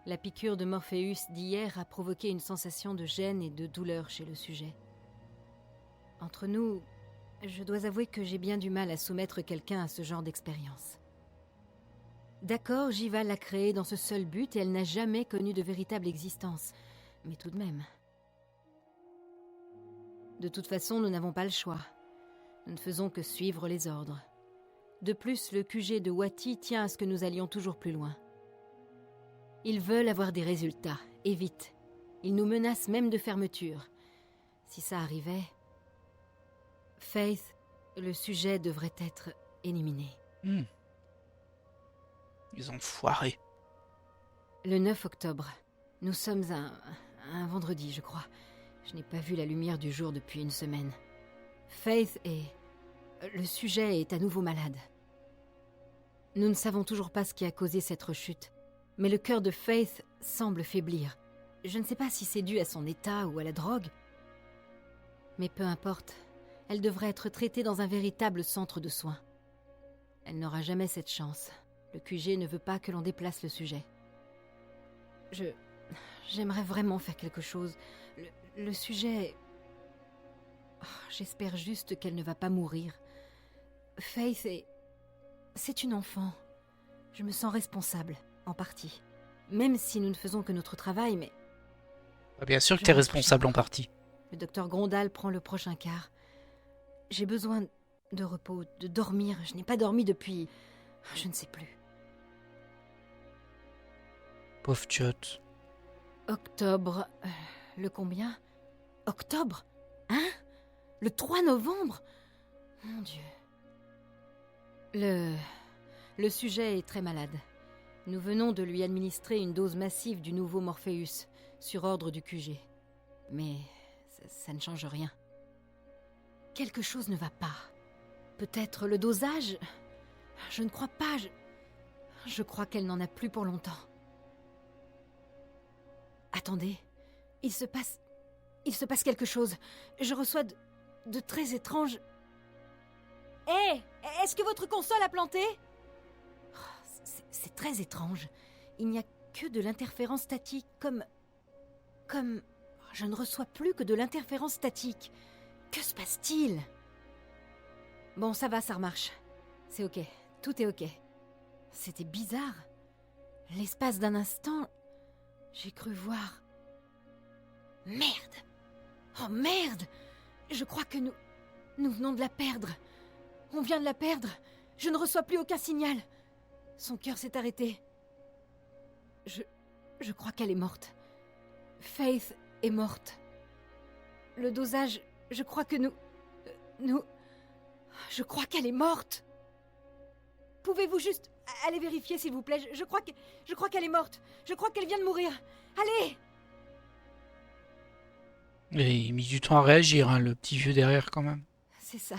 La piqûre de Morpheus d'hier a provoqué une sensation de gêne et de douleur chez le sujet. Entre nous, je dois avouer que j'ai bien du mal à soumettre quelqu'un à ce genre d'expérience. D'accord, Jiva l'a créée dans ce seul but et elle n'a jamais connu de véritable existence. Mais tout de même. De toute façon, nous n'avons pas le choix. Nous ne faisons que suivre les ordres. De plus, le QG de Wati tient à ce que nous allions toujours plus loin. Ils veulent avoir des résultats, et vite. Ils nous menacent même de fermeture. Si ça arrivait... Faith, le sujet devrait être éliminé. Ils ont foiré. Le 9 octobre. Nous sommes un vendredi, je crois. Je n'ai pas vu la lumière du jour depuis une semaine. Faith est... Le sujet est à nouveau malade. Nous ne savons toujours pas ce qui a causé cette rechute. Mais le cœur de Faith semble faiblir. Je ne sais pas si c'est dû à son état ou à la drogue. Mais peu importe, elle devrait être traitée dans un véritable centre de soins. Elle n'aura jamais cette chance. Le QG ne veut pas que l'on déplace le sujet. J'aimerais vraiment faire quelque chose. Le sujet... Oh, j'espère juste qu'elle ne va pas mourir. Faith est... C'est une enfant. Je me sens responsable. En partie. Même si nous ne faisons que notre travail, mais... Bien sûr que t'es responsable en partie. Le docteur Grondal prend le prochain quart. J'ai besoin de repos, de dormir. Je n'ai pas dormi depuis... Je ne sais plus. Pauvre Chot. Octobre... le combien? Octobre? Hein? Le 3 novembre? Mon Dieu. Le sujet est très malade. Nous venons de lui administrer une dose massive du nouveau Morpheus, sur ordre du QG. Mais ça ne change rien. Quelque chose ne va pas. Peut-être le dosage? Je ne crois pas. Je crois qu'elle n'en a plus pour longtemps. Attendez. Il se passe quelque chose. Je reçois de très étranges... Hé! Est-ce que votre console a planté? C'est très étrange. Il n'y a que de l'interférence statique, comme... Je ne reçois plus que de l'interférence statique. Que se passe-t-il? Bon, ça va, ça remarche. C'est ok. Tout est ok. C'était bizarre. L'espace d'un instant, j'ai cru voir... Merde! Oh merde! Je crois que nous venons de la perdre. On vient de la perdre. Je ne reçois plus aucun signal. Son cœur s'est arrêté. Je crois qu'elle est morte. Faith est morte. Le dosage, je crois que je crois qu'elle est morte. Pouvez-vous juste aller vérifier, s'il vous plaît? Je crois qu'elle est morte. Je crois qu'elle vient de mourir. Allez! Et il a mis du temps à réagir, hein, le petit vieux derrière quand même. C'est ça.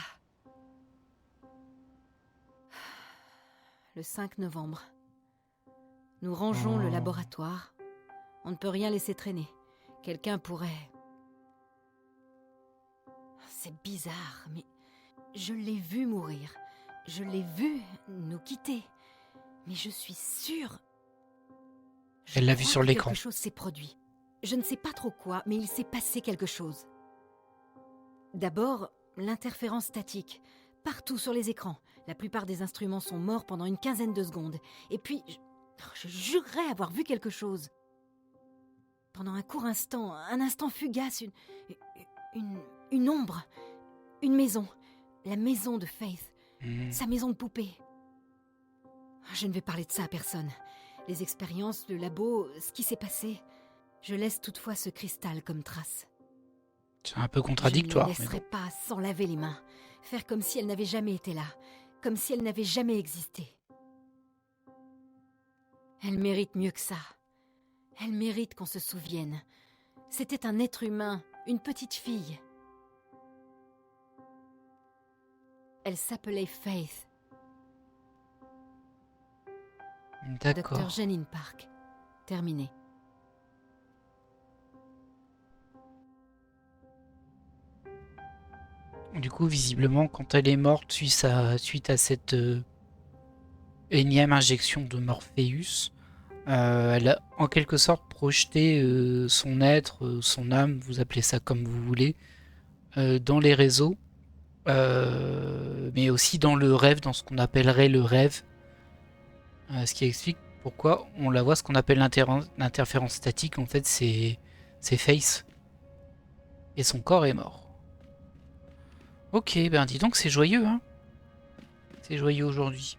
Le 5 novembre. Nous rangeons le laboratoire. On ne peut rien laisser traîner. Quelqu'un pourrait... C'est bizarre, mais je l'ai vu mourir. Je l'ai vu nous quitter. Mais je suis sûre... Elle l'a vu sur l'écran. Quelque chose s'est produit. Je ne sais pas trop quoi, mais il s'est passé quelque chose. D'abord, l'interférence statique. Partout sur les écrans. La plupart des instruments sont morts pendant une quinzaine de secondes. Et puis, je jurerais avoir vu quelque chose. Pendant un court instant, un instant fugace, une ombre. Une maison. La maison de Faith. Sa maison de poupée. Je ne vais parler de ça à personne. Les expériences, le labo, ce qui s'est passé. Je laisse toutefois ce cristal comme trace. C'est un peu contradictoire. Je ne la laisserai pas s'en laver les mains, faire comme si elle n'avait jamais été là, comme si elle n'avait jamais existé. Elle mérite mieux que ça. Elle mérite qu'on se souvienne. C'était un être humain, une petite fille. Elle s'appelait Faith. D'accord. Dr. Janine Park. Terminé. Du coup, visiblement, quand elle est morte suite à cette énième injection de Morpheus, elle a en quelque sorte projeté son être, son âme, vous appelez ça comme vous voulez, dans les réseaux, mais aussi dans le rêve, dans ce qu'on appellerait le rêve, ce qui explique pourquoi on la voit, ce qu'on appelle l'interférence statique, en fait c'est Face, et son corps est mort. Ok, ben dis donc c'est joyeux, hein. C'est joyeux aujourd'hui.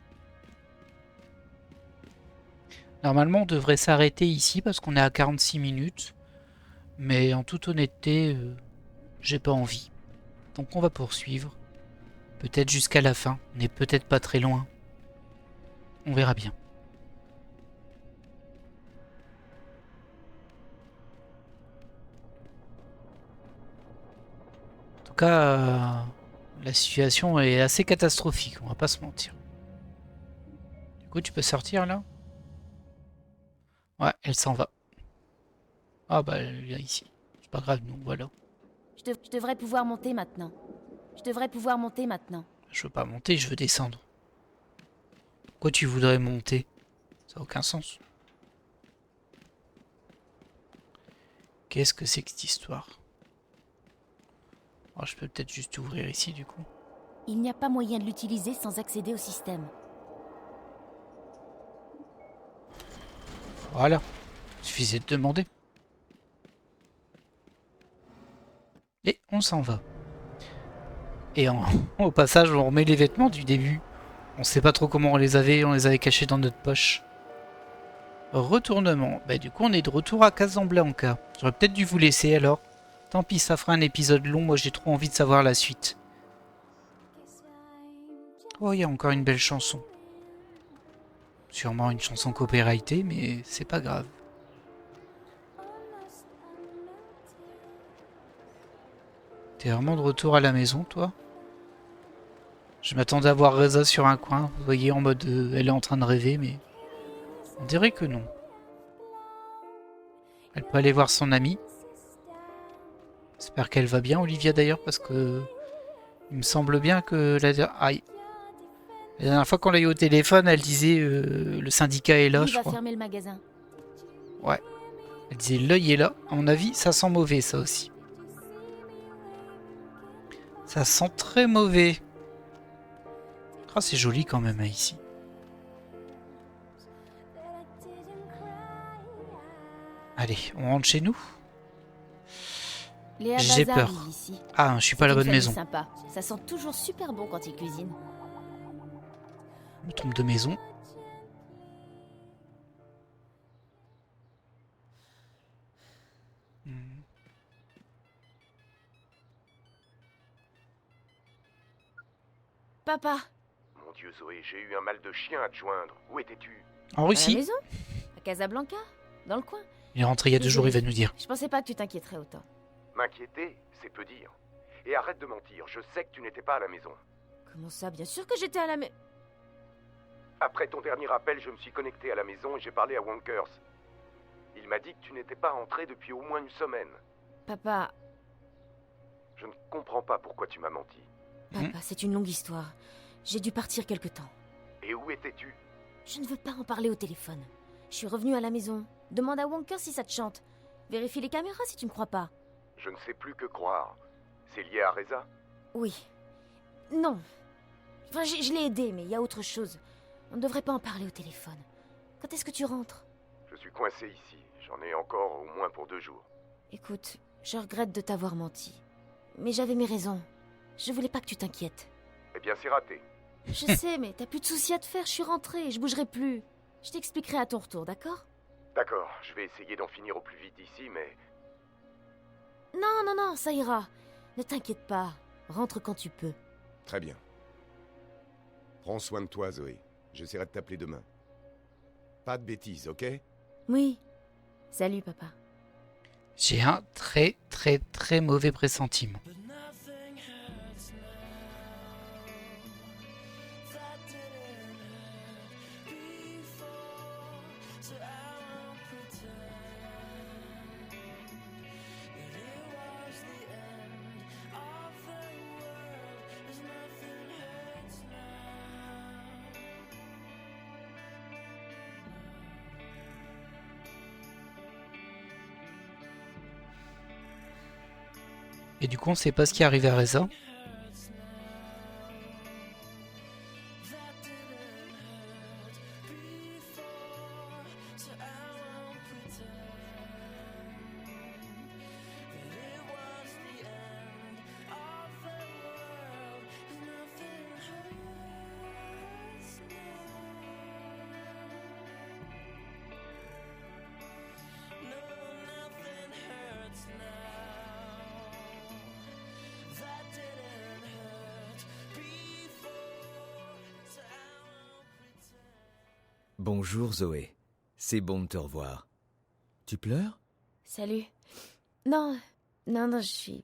Normalement on devrait s'arrêter ici parce qu'on est à 46 minutes, mais en toute honnêteté, j'ai pas envie. Donc on va poursuivre. Peut-être jusqu'à la fin, on n'est peut-être pas très loin. On verra bien. En tout cas, la situation est assez catastrophique, on va pas se mentir. Du coup, tu peux sortir là? Ouais, elle s'en va. Ah bah, elle vient ici. C'est pas grave, nous, voilà. Je devrais pouvoir monter maintenant. Je veux pas monter, je veux descendre. Pourquoi tu voudrais monter? Ça n'a aucun sens. Qu'est-ce que c'est que cette histoire? Oh, je peux peut-être juste ouvrir ici du coup. Il n'y a pas moyen de l'utiliser sans accéder au système. Voilà. Suffisait de demander. Et on s'en va. Et au passage, on remet les vêtements du début. On sait pas trop comment on les avait cachés dans notre poche. Retournement. Bah du coup, on est de retour à Casablanca. J'aurais peut-être dû vous laisser alors. Tant pis, ça fera un épisode long. Moi, j'ai trop envie de savoir la suite. Oh, il y a encore une belle chanson. Sûrement une chanson copyrightée, mais c'est pas grave. T'es vraiment de retour à la maison, toi? Je m'attendais à voir Reza sur un coin, vous voyez, en mode elle est en train de rêver, mais on dirait que non. Elle peut aller voir son amie. J'espère qu'elle va bien, Olivia d'ailleurs, parce que il me semble bien que la dernière fois qu'on l'a eu au téléphone, elle disait le syndicat est là, Il je va crois. fermer le magasin. Ouais. Elle disait l'œil est là. À mon avis, ça sent mauvais, ça aussi. Ça sent très mauvais. Ah, c'est joli quand même, hein, ici. Allez, on rentre chez nous. Léa J'ai Bazar peur. vit ici. Ah, je suis pas à la C'est une bonne famille maison. Sympa. Ça sent toujours super bon quand il cuisine. Je me trompe de maison. Papa, Mon Dieu, Zoé, j'ai eu un mal de chien à te joindre. Où étais-tu? En à la Russie. maison? À Casablanca? Dans le coin? Il est rentré il y a 2 jours, il va nous dire. Je pensais pas que tu t'inquiéterais autant. M'inquiéter, c'est peu dire. Et arrête de mentir, je sais que tu n'étais pas à la maison. Comment ça? Bien sûr que j'étais à la maison. Après ton dernier appel, je me suis connecté à la maison et j'ai parlé à Wonkers. Il m'a dit que tu n'étais pas rentré depuis au moins une semaine. Papa, Je ne comprends pas pourquoi tu m'as menti. papa, c'est une longue histoire. J'ai dû partir quelque temps. Et où étais-tu? Je ne veux pas en parler au téléphone. Je suis revenue à la maison. Demande à Wonka si ça te chante. Vérifie les caméras si tu me crois pas. Je ne sais plus que croire. C'est lié à Reza? Oui. Non. Enfin, je l'ai aidé, mais il y a autre chose. On ne devrait pas en parler au téléphone. Quand est-ce que tu rentres? Je suis coincé ici. J'en ai encore au moins pour 2 jours. Écoute, je regrette de t'avoir menti. Mais j'avais mes raisons. Je voulais pas que tu t'inquiètes. Eh bien, c'est raté. Je sais, mais t'as plus de soucis à te faire, je suis rentrée, je bougerai plus. Je t'expliquerai à ton retour, d'accord? D'accord, je vais essayer d'en finir au plus vite ici, mais... Non, ça ira. Ne t'inquiète pas. Rentre quand tu peux. Très bien. Prends soin de toi, Zoé. J'essaierai de t'appeler demain. Pas de bêtises, ok? Oui. Salut, papa. J'ai un très très très mauvais pressentiment. Et du coup, on sait pas ce qui est arrivé à Reza. Bonjour Zoé, c'est bon de te revoir. Tu pleures? Salut. Non, je suis...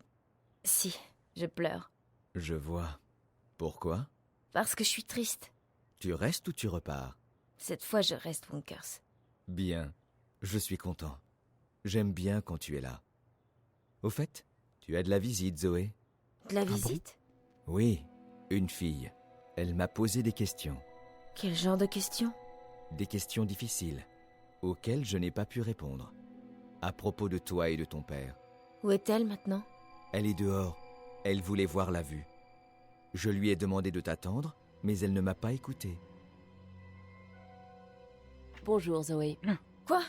Si, je pleure. Je vois. Pourquoi? Parce que je suis triste. Tu restes ou tu repars? Cette fois, je reste, Wonkers. Bien, je suis content. J'aime bien quand tu es là. Au fait, tu as de la visite, Zoé? De la bon visite? Oui, une fille. Elle m'a posé des questions. Quel genre de questions? Des questions difficiles, auxquelles je n'ai pas pu répondre. À propos de toi et de ton père. Où est-elle maintenant? Elle est dehors. Elle voulait voir la vue. Je lui ai demandé de t'attendre, mais elle ne m'a pas écouté. Bonjour Zoé. Quoi?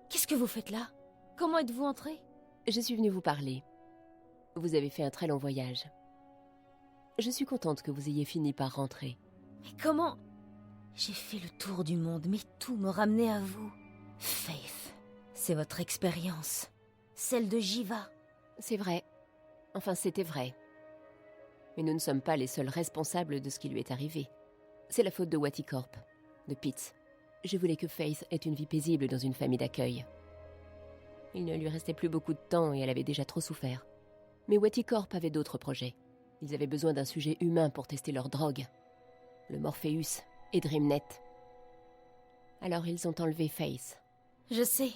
Qu'est-ce que vous faites là? Comment êtes-vous entré? Je suis venue vous parler. Vous avez fait un très long voyage. Je suis contente que vous ayez fini par rentrer. Mais comment? J'ai fait le tour du monde, mais tout me ramenait à vous. Faith, c'est votre expérience. Celle de Jiva. C'est vrai. Enfin, c'était vrai. Mais nous ne sommes pas les seuls responsables de ce qui lui est arrivé. C'est la faute de Waticorp, de Pitts. Je voulais que Faith ait une vie paisible dans une famille d'accueil. Il ne lui restait plus beaucoup de temps et elle avait déjà trop souffert. Mais Waticorp avait d'autres projets. Ils avaient besoin d'un sujet humain pour tester leur drogue. Le Morpheus et Dreamnet. Alors ils ont enlevé Faith. Je sais.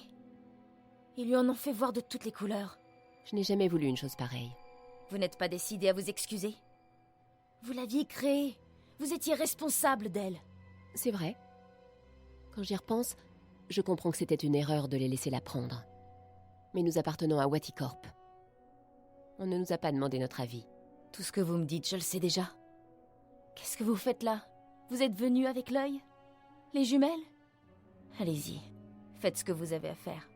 Ils lui en ont fait voir de toutes les couleurs. Je n'ai jamais voulu une chose pareille. Vous n'êtes pas décidé à vous excuser? Vous l'aviez créée. Vous étiez responsable d'elle. C'est vrai. Quand j'y repense, je comprends que c'était une erreur de les laisser la prendre. Mais nous appartenons à Waticorp. On ne nous a pas demandé notre avis. Tout ce que vous me dites, je le sais déjà. Qu'est-ce que vous faites là? Vous êtes venu avec l'œil? Les jumelles? Allez-y, faites ce que vous avez à faire.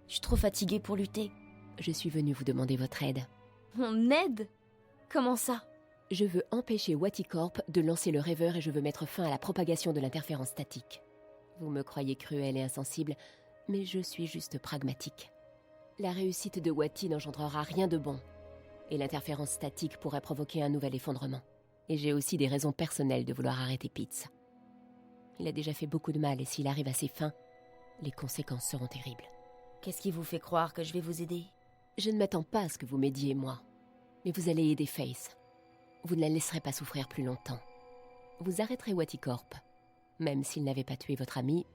Je suis trop fatiguée pour lutter. Je suis venue vous demander votre aide. Mon aide? Comment ça? Je veux empêcher Waticorp de lancer le rêveur et je veux mettre fin à la propagation de l'interférence statique. Vous me croyez cruel et insensible, mais je suis juste pragmatique. La réussite de Wati n'engendrera rien de bon. Et l'interférence statique pourrait provoquer un nouvel effondrement. Et j'ai aussi des raisons personnelles de vouloir arrêter Pitts. Il a déjà fait beaucoup de mal et s'il arrive à ses fins, les conséquences seront terribles. Qu'est-ce qui vous fait croire que je vais vous aider? Je ne m'attends pas à ce que vous m'aidiez, moi. Mais vous allez aider Faith. Vous ne la laisserez pas souffrir plus longtemps. Vous arrêterez Waticorp, même s'il n'avait pas tué votre ami.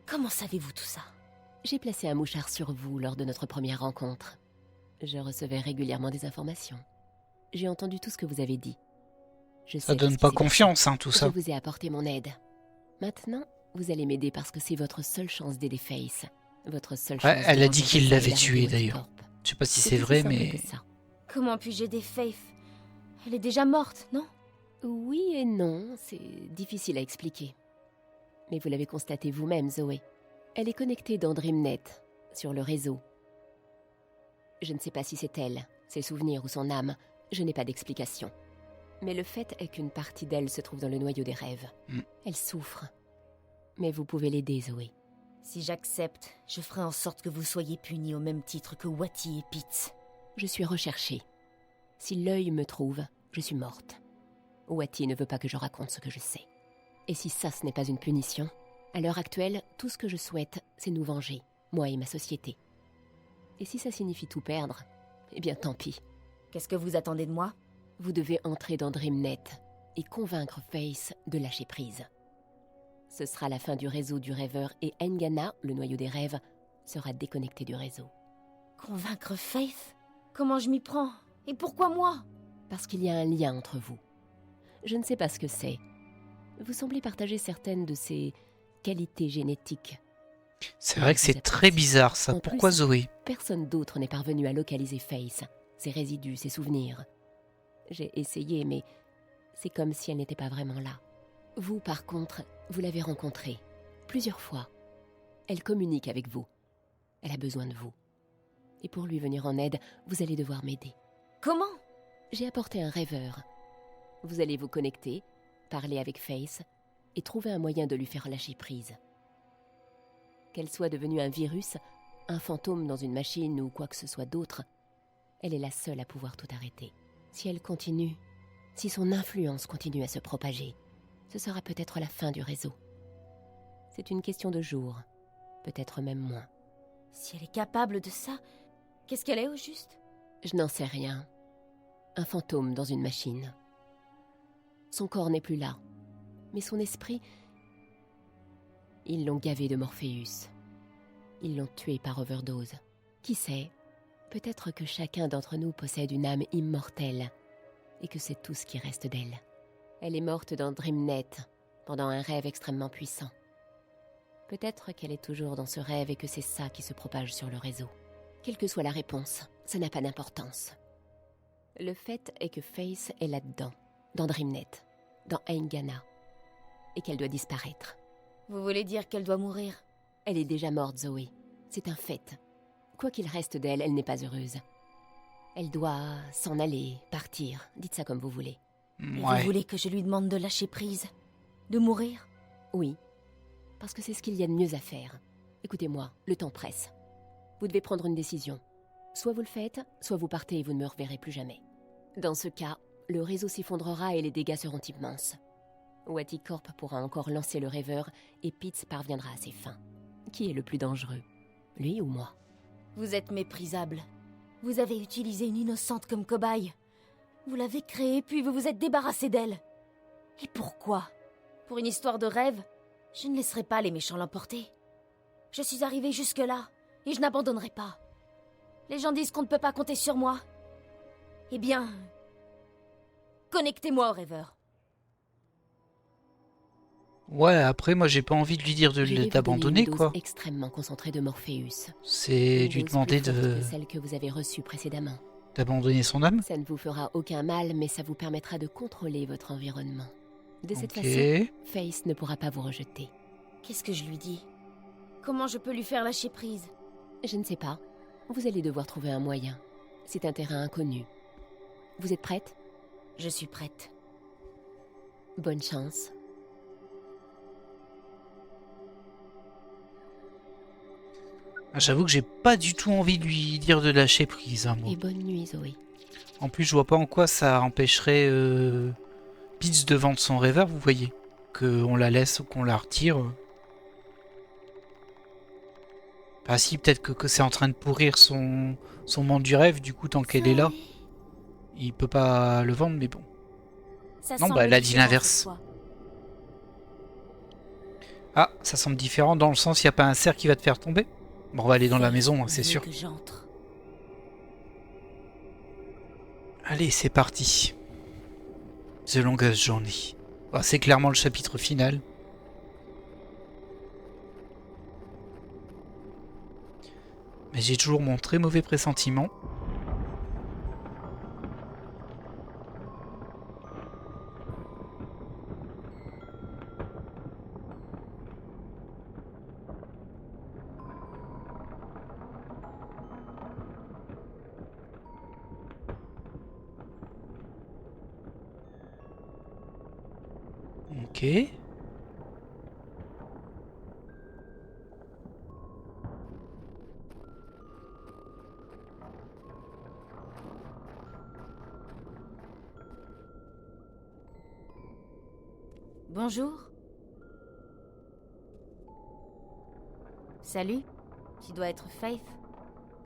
Comment savez-vous tout ça? J'ai placé un mouchard sur vous lors de notre première rencontre. Je recevais régulièrement des informations. J'ai entendu tout ce que vous avez dit. Ça donne pas confiance, hein, tout ça. Je vous ai apporté mon aide. Maintenant, vous allez m'aider parce que c'est votre seule chance d'aider Faith. Votre seule chance. Ouais, elle a dit qu'il l'avait tué d'ailleurs. Je sais pas si c'est vrai, mais... Comment puis-je aider Faith? Elle est déjà morte, non? Oui et non, c'est difficile à expliquer. Mais vous l'avez constaté vous-même, Zoé. Elle est connectée dans Dreamnet, sur le réseau. Je ne sais pas si c'est elle, ses souvenirs ou son âme. Je n'ai pas d'explication. Mais le fait est qu'une partie d'elle se trouve dans le noyau des rêves. Elle souffre. Mais vous pouvez l'aider, Zoé. Si j'accepte, je ferai en sorte que vous soyez punis au même titre que Watty et Pitts. Je suis recherchée. Si l'œil me trouve, je suis morte. Watty ne veut pas que je raconte ce que je sais. Et si ça, ce n'est pas une punition, à l'heure actuelle, tout ce que je souhaite, c'est nous venger, moi et ma société. Et si ça signifie tout perdre, eh bien tant pis. Qu'est-ce que vous attendez de moi? Vous devez entrer dans DreamNet et convaincre Faith de lâcher prise. Ce sera la fin du réseau du rêveur et Engana, le noyau des rêves, sera déconnecté du réseau. Convaincre Faith? Comment je m'y prends? Et pourquoi moi? Parce qu'il y a un lien entre vous. Je ne sais pas ce que c'est. Vous semblez partager certaines de ces qualités génétiques. C'est vrai que c'est très bizarre ça. Pourquoi plus, Zoé? Personne d'autre n'est parvenu à localiser Faith, ses résidus, ses souvenirs. J'ai essayé, mais c'est comme si elle n'était pas vraiment là. Vous, par contre, vous l'avez rencontrée plusieurs fois. Elle communique avec vous. Elle a besoin de vous. Et pour lui venir en aide, vous allez devoir m'aider. Comment? J'ai apporté un rêveur. Vous allez vous connecter, parler avec Faith et trouver un moyen de lui faire lâcher prise. Qu'elle soit devenue un virus, un fantôme dans une machine ou quoi que ce soit d'autre, elle est la seule à pouvoir tout arrêter. Si elle continue, si son influence continue à se propager, ce sera peut-être la fin du réseau. C'est une question de jours, peut-être même moins. Si elle est capable de ça, qu'est-ce qu'elle est au juste? Je n'en sais rien. Un fantôme dans une machine. Son corps n'est plus là, mais son esprit... Ils l'ont gavé de Morpheus. Ils l'ont tué par overdose. Qui sait, peut-être que chacun d'entre nous possède une âme immortelle et que c'est tout ce qui reste d'elle. Elle est morte dans DreamNet, pendant un rêve extrêmement puissant. Peut-être qu'elle est toujours dans ce rêve et que c'est ça qui se propage sur le réseau. Quelle que soit la réponse, ça n'a pas d'importance. Le fait est que Faith est là-dedans, dans DreamNet, dans Engana, et qu'elle doit disparaître. Vous voulez dire qu'elle doit mourir? Elle est déjà morte, Zoé. C'est un fait. Quoi qu'il reste d'elle, elle n'est pas heureuse. Elle doit s'en aller, partir. Dites ça comme vous voulez. Et vous voulez que je lui demande de lâcher prise? De mourir? Oui. Parce que c'est ce qu'il y a de mieux à faire. Écoutez-moi, le temps presse. Vous devez prendre une décision. Soit vous le faites, soit vous partez et vous ne me reverrez plus jamais. Dans ce cas, le réseau s'effondrera et les dégâts seront immenses. Watty Corp pourra encore lancer le rêveur et Pitts parviendra à ses fins. Qui est le plus dangereux? Lui ou moi? Vous êtes méprisable. Vous avez utilisé une innocente comme cobaye. Vous l'avez créée, puis vous vous êtes débarrassé d'elle. Et pourquoi? Pour une histoire de rêve? Je ne laisserai pas les méchants l'emporter. Je suis arrivée jusque-là, et je n'abandonnerai pas. Les gens disent qu'on ne peut pas compter sur moi. Eh bien... connectez-moi au rêveur. Ouais, après, moi, j'ai pas envie de lui dire d'abandonner, quoi. Extrêmement concentrée de Morpheus. C'est lui demander de... celle que vous avez reçue précédemment. D'abandonner son âme? Ça ne vous fera aucun mal, mais ça vous permettra de contrôler votre environnement. De cette façon, Faith ne pourra pas vous rejeter. Qu'est-ce que je lui dis? Comment je peux lui faire lâcher prise? Je ne sais pas. Vous allez devoir trouver un moyen. C'est un terrain inconnu. Vous êtes prête? Je suis prête. Bonne chance. J'avoue que j'ai pas du tout envie de lui dire de lâcher prise. Hein, moi. Et bonne nuit, Zoé. En plus, je vois pas en quoi ça empêcherait Pitts de vendre son rêveur, vous voyez. Qu'on la laisse ou qu'on la retire. Bah si, peut-être que c'est en train de pourrir son monde du rêve, du coup, tant qu'elle est là. Il peut pas le vendre, mais bon. Non, bah elle a dit l'inverse. Ah, ça semble différent dans le sens, il n'y a pas un cerf qui va te faire tomber. Bon, on va aller dans la maison, hein, c'est sûr. Allez, c'est parti. The Longest Journey. Bah, c'est clairement le chapitre final. Mais j'ai toujours mon très mauvais pressentiment. Ok. Bonjour. Salut. Tu dois être Faith.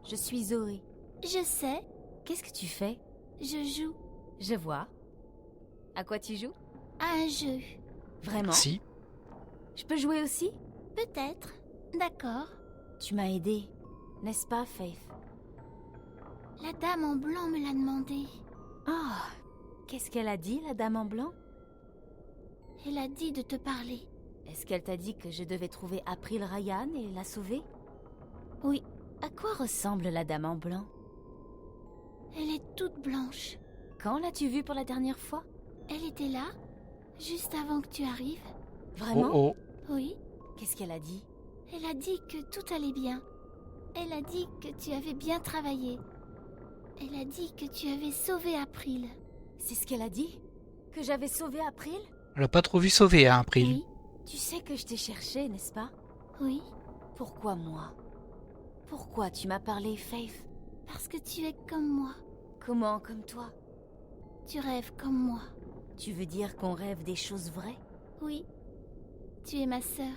Je suis Zoé. Je sais, Qu'est-ce que tu fais? je joue Je vois. À quoi tu joues? à un jeu. Vraiment? Merci. Je peux jouer aussi? Peut-être. D'accord. Tu m'as aidé, n'est-ce pas, Faith? La dame en blanc me l'a demandé. Oh, qu'est-ce qu'elle a dit, la dame en blanc? Elle a dit de te parler. Est-ce qu'elle t'a dit que je devais trouver April Ryan et la sauver? Oui, À quoi ressemble la dame en blanc? elle est toute blanche. Quand l'as-tu vue pour la dernière fois? Elle était là, juste avant que tu arrives. Vraiment? Oh Oui, Qu'est-ce qu'elle a dit? elle a dit que tout allait bien. Elle a dit que tu avais bien travaillé. Elle a dit que tu avais sauvé April. C'est ce qu'elle a dit? Que j'avais sauvé April? Elle a pas trop vu sauver, hein, April. Oui, Tu sais que je t'ai cherché, n'est-ce pas? oui, Pourquoi moi? Pourquoi tu m'as parlé, Faith? parce que tu es comme moi. Comment comme toi? Tu rêves comme moi. Tu veux dire qu'on rêve des choses vraies? Oui, tu es ma sœur.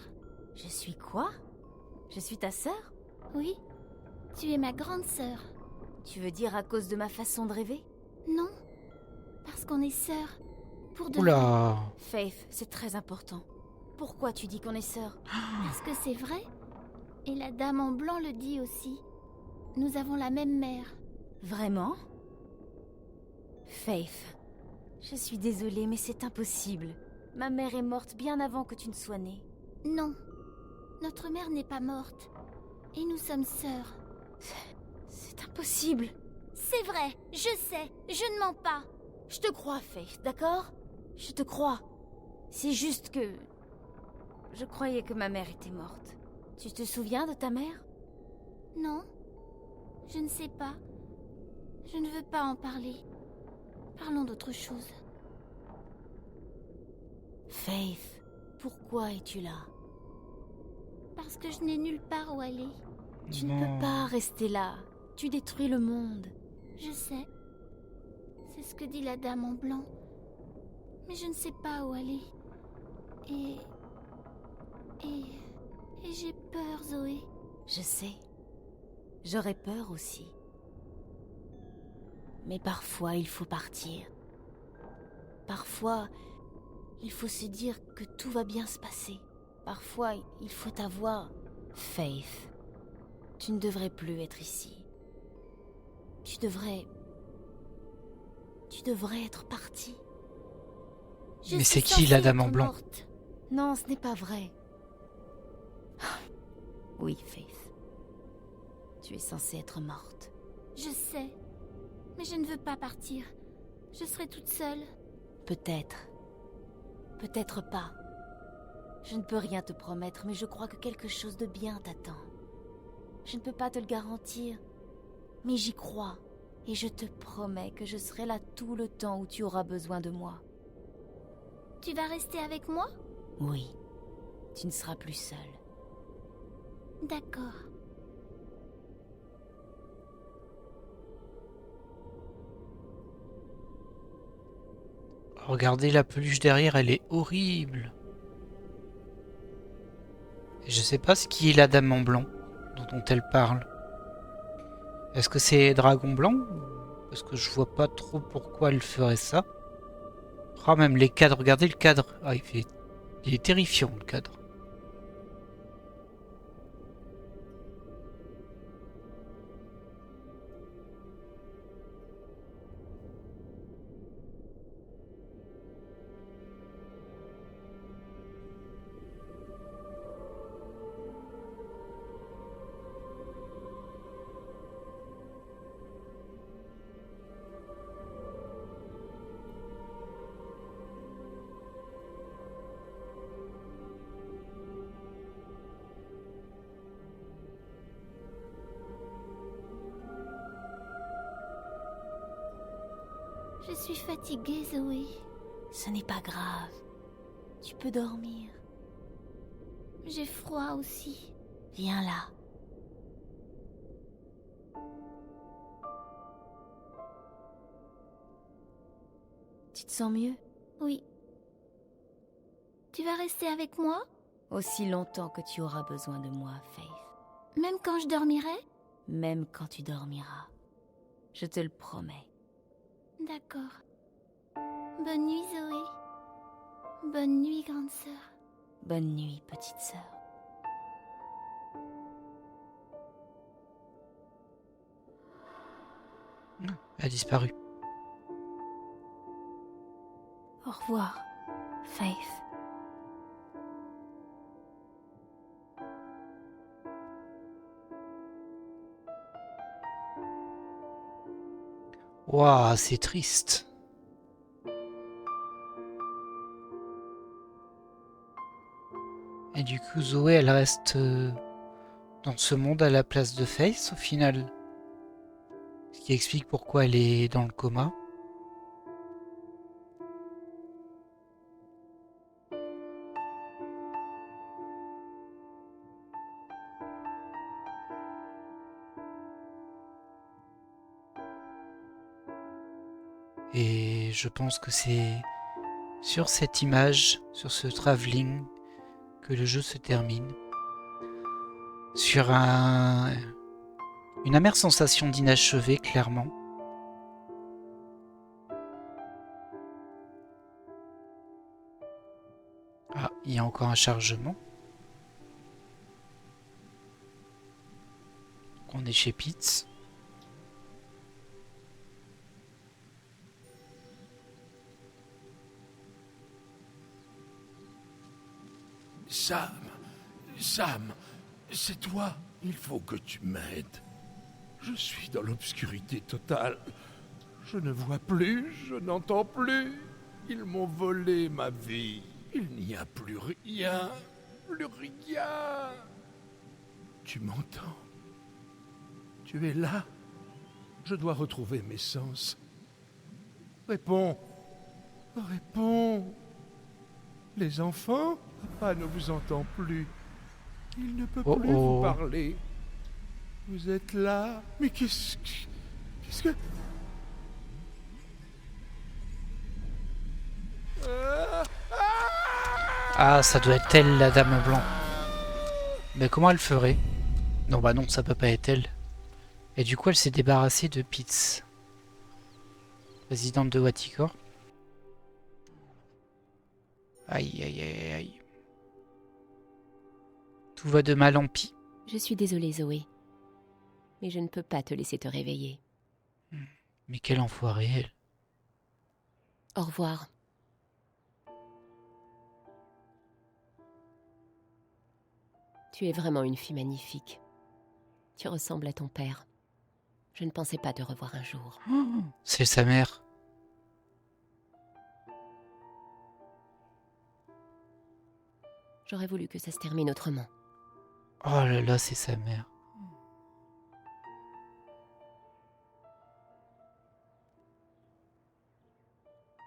Je suis quoi? Je suis ta sœur? Oui, tu es ma grande sœur. Tu veux dire à cause de ma façon de rêver? Non, parce qu'on est sœurs. Pour de vrai. Oula. Faith, c'est très important. Pourquoi tu dis qu'on est sœurs? Parce que c'est vrai. Et la dame en blanc le dit aussi. Nous avons la même mère. Vraiment? Faith, je suis désolée, mais c'est impossible. Ma mère est morte bien avant que tu ne sois née. Non, notre mère n'est pas morte. Et nous sommes sœurs. C'est impossible. C'est vrai, je sais, je ne mens pas. Je te crois, Faith, d'accord? Je te crois. C'est juste que... Je croyais que ma mère était morte. Tu te souviens de ta mère? Non, je ne sais pas. Je ne veux pas en parler. Parlons d'autre chose. Faith, pourquoi es-tu là? Parce que je n'ai nulle part où aller. Tu ne peux pas rester là. Tu détruis le monde. Je sais. C'est ce que dit la dame en blanc. Mais je ne sais pas où aller. Et j'ai peur, Zoé. Je sais. J'aurais peur aussi. Mais parfois, il faut partir. Parfois, il faut se dire que tout va bien se passer. Parfois, il faut avoir Faith. Tu ne devrais plus être ici. Tu devrais être partie. Mais c'est qui la dame en blanc? Morte. Non, ce n'est pas vrai. Oui, Faith. Tu es censée être morte. Je sais. Mais je ne veux pas partir. Je serai toute seule. Peut-être. Peut-être pas. Je ne peux rien te promettre, mais je crois que quelque chose de bien t'attend. Je ne peux pas te le garantir, mais j'y crois. Et je te promets que je serai là tout le temps où tu auras besoin de moi. Tu vas rester avec moi? Oui. Tu ne seras plus seule. D'accord. Regardez la peluche derrière, elle est horrible. Et je sais pas ce qui est la dame en blanc dont elle parle. Est-ce que c'est Dragon Blanc? Parce que je vois pas trop pourquoi elle ferait ça. Ah, même les cadres, regardez le cadre. Ah, il est terrifiant le cadre. Je suis fatiguée, Zoé. Ce n'est pas grave. Tu peux dormir. J'ai froid aussi. Viens là. Tu te sens mieux? Oui. Tu vas rester avec moi? Aussi longtemps que tu auras besoin de moi, Faith. Même quand je dormirai? Même quand tu dormiras. Je te le promets. D'accord. Bonne nuit, Zoé. Bonne nuit, grande sœur. Bonne nuit, petite sœur. Elle a disparu. Au revoir, Faith. Waouh, c'est triste. Et du coup, Zoé, elle reste dans ce monde à la place de Faith au final. Ce qui explique pourquoi elle est dans le coma. Et je pense que c'est sur cette image, sur ce travelling, que le jeu se termine. Sur une amère sensation d'inachevé, clairement. Ah, il y a encore un chargement. On est chez Pitts. Sam, c'est toi. Il faut que tu m'aides. Je suis dans l'obscurité totale. Je ne vois plus, je n'entends plus. Ils m'ont volé ma vie. Il n'y a plus rien. Plus rien. Tu m'entends? Tu es là? Je dois retrouver mes sens. Réponds. Réponds. Les enfants? Papa ne vous entend plus. Il ne peut plus vous parler. Vous êtes là? Mais qu'est-ce que... Ah, ça doit être elle, la dame blanc. Mais comment elle ferait? Non, bah non, ça peut pas être elle. Et du coup, elle s'est débarrassée de Pitts, résidente de Waticorp. Aïe, aïe, aïe, aïe. Tout va de mal en pis. Je suis désolée, Zoé. Mais je ne peux pas te laisser te réveiller. Mais quelle enfoirée, elle. Au revoir. Tu es vraiment une fille magnifique. Tu ressembles à ton père. Je ne pensais pas te revoir un jour. C'est sa mère. J'aurais voulu que ça se termine autrement. Oh là là, c'est sa mère.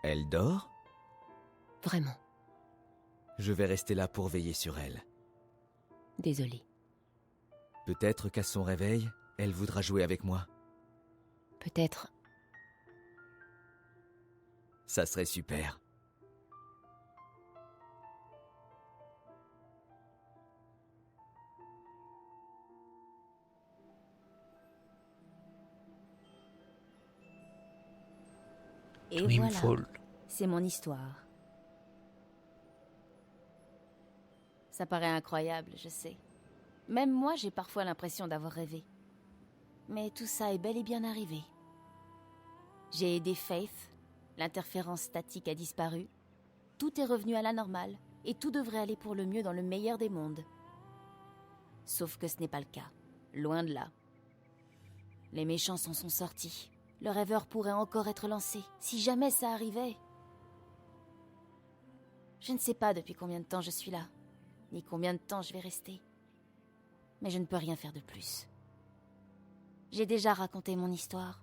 Elle dort? Vraiment. Je vais rester là pour veiller sur elle. Désolée. Peut-être qu'à son réveil, elle voudra jouer avec moi. Peut-être. Ça serait super. Et Dreamfall. voilà, c'est mon histoire. Ça paraît incroyable, je sais. Même moi, j'ai parfois l'impression d'avoir rêvé. Mais tout ça est bel et bien arrivé. J'ai aidé Faith, l'interférence statique a disparu, tout est revenu à la normale, et tout devrait aller pour le mieux dans le meilleur des mondes. Sauf que ce n'est pas le cas, loin de là. Les méchants s'en sont sortis. Le rêveur pourrait encore être lancé, si jamais ça arrivait. Je ne sais pas depuis combien de temps je suis là, ni combien de temps je vais rester. Mais je ne peux rien faire de plus. J'ai déjà raconté mon histoire.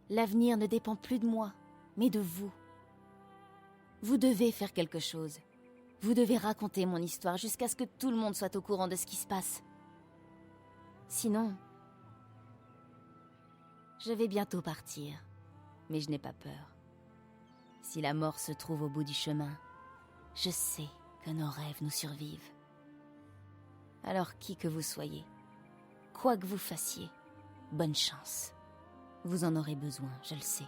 L'avenir ne dépend plus de moi, mais de vous. Vous devez faire quelque chose. Vous devez raconter mon histoire jusqu'à ce que tout le monde soit au courant de ce qui se passe. Sinon, je vais bientôt partir, mais je n'ai pas peur. Si la mort se trouve au bout du chemin, je sais que nos rêves nous survivent. Alors qui que vous soyez, quoi que vous fassiez, bonne chance. Vous en aurez besoin, je le sais.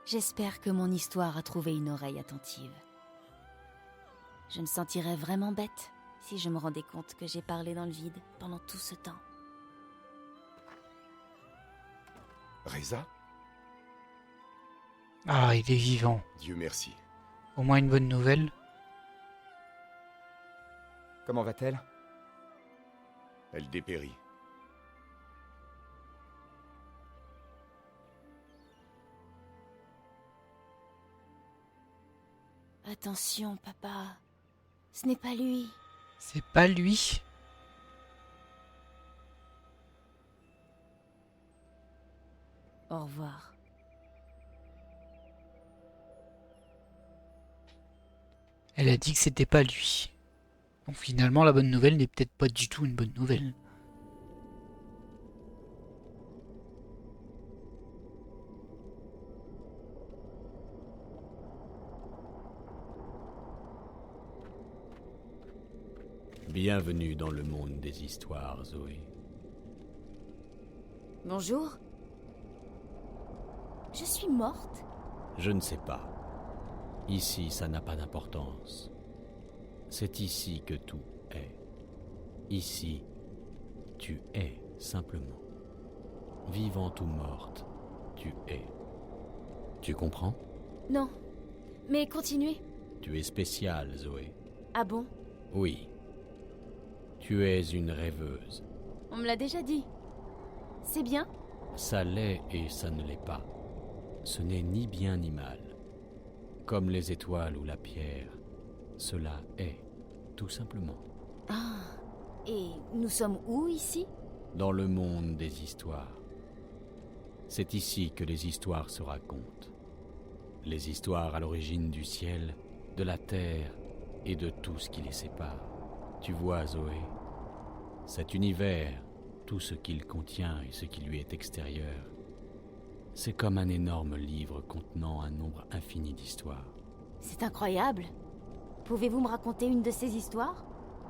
J'espère que mon histoire a trouvé une oreille attentive. Je me sentirais vraiment bête si je me rendais compte que j'ai parlé dans le vide pendant tout ce temps. Reza? Ah, il est vivant. Dieu merci. Au moins une bonne nouvelle. Comment va-t-elle? Elle dépérit. Attention, papa. Ce n'est pas lui. C'est pas lui. Au revoir. Elle a dit que c'était pas lui. Donc finalement, la bonne nouvelle n'est peut-être pas du tout une bonne nouvelle. Bienvenue dans le monde des histoires, Zoé. Bonjour. Je suis morte? Je ne sais pas. Ici, ça n'a pas d'importance. C'est ici que tout est. Ici, tu es simplement. Vivante ou morte, tu es. Tu comprends? Non. Mais continuez. Tu es spéciale, Zoé. Ah bon? Oui. Tu es une rêveuse. On me l'a déjà dit. C'est bien? Ça l'est et ça ne l'est pas. Ce n'est ni bien ni mal. Comme les étoiles ou la pierre, cela est, tout simplement. Ah. Et nous sommes où ici? Dans le monde des histoires. C'est ici que les histoires se racontent. Les histoires à l'origine du ciel, de la terre et de tout ce qui les sépare. Tu vois, Zoé, cet univers, tout ce qu'il contient et ce qui lui est extérieur, c'est comme un énorme livre contenant un nombre infini d'histoires. C'est incroyable. Pouvez-vous me raconter une de ces histoires?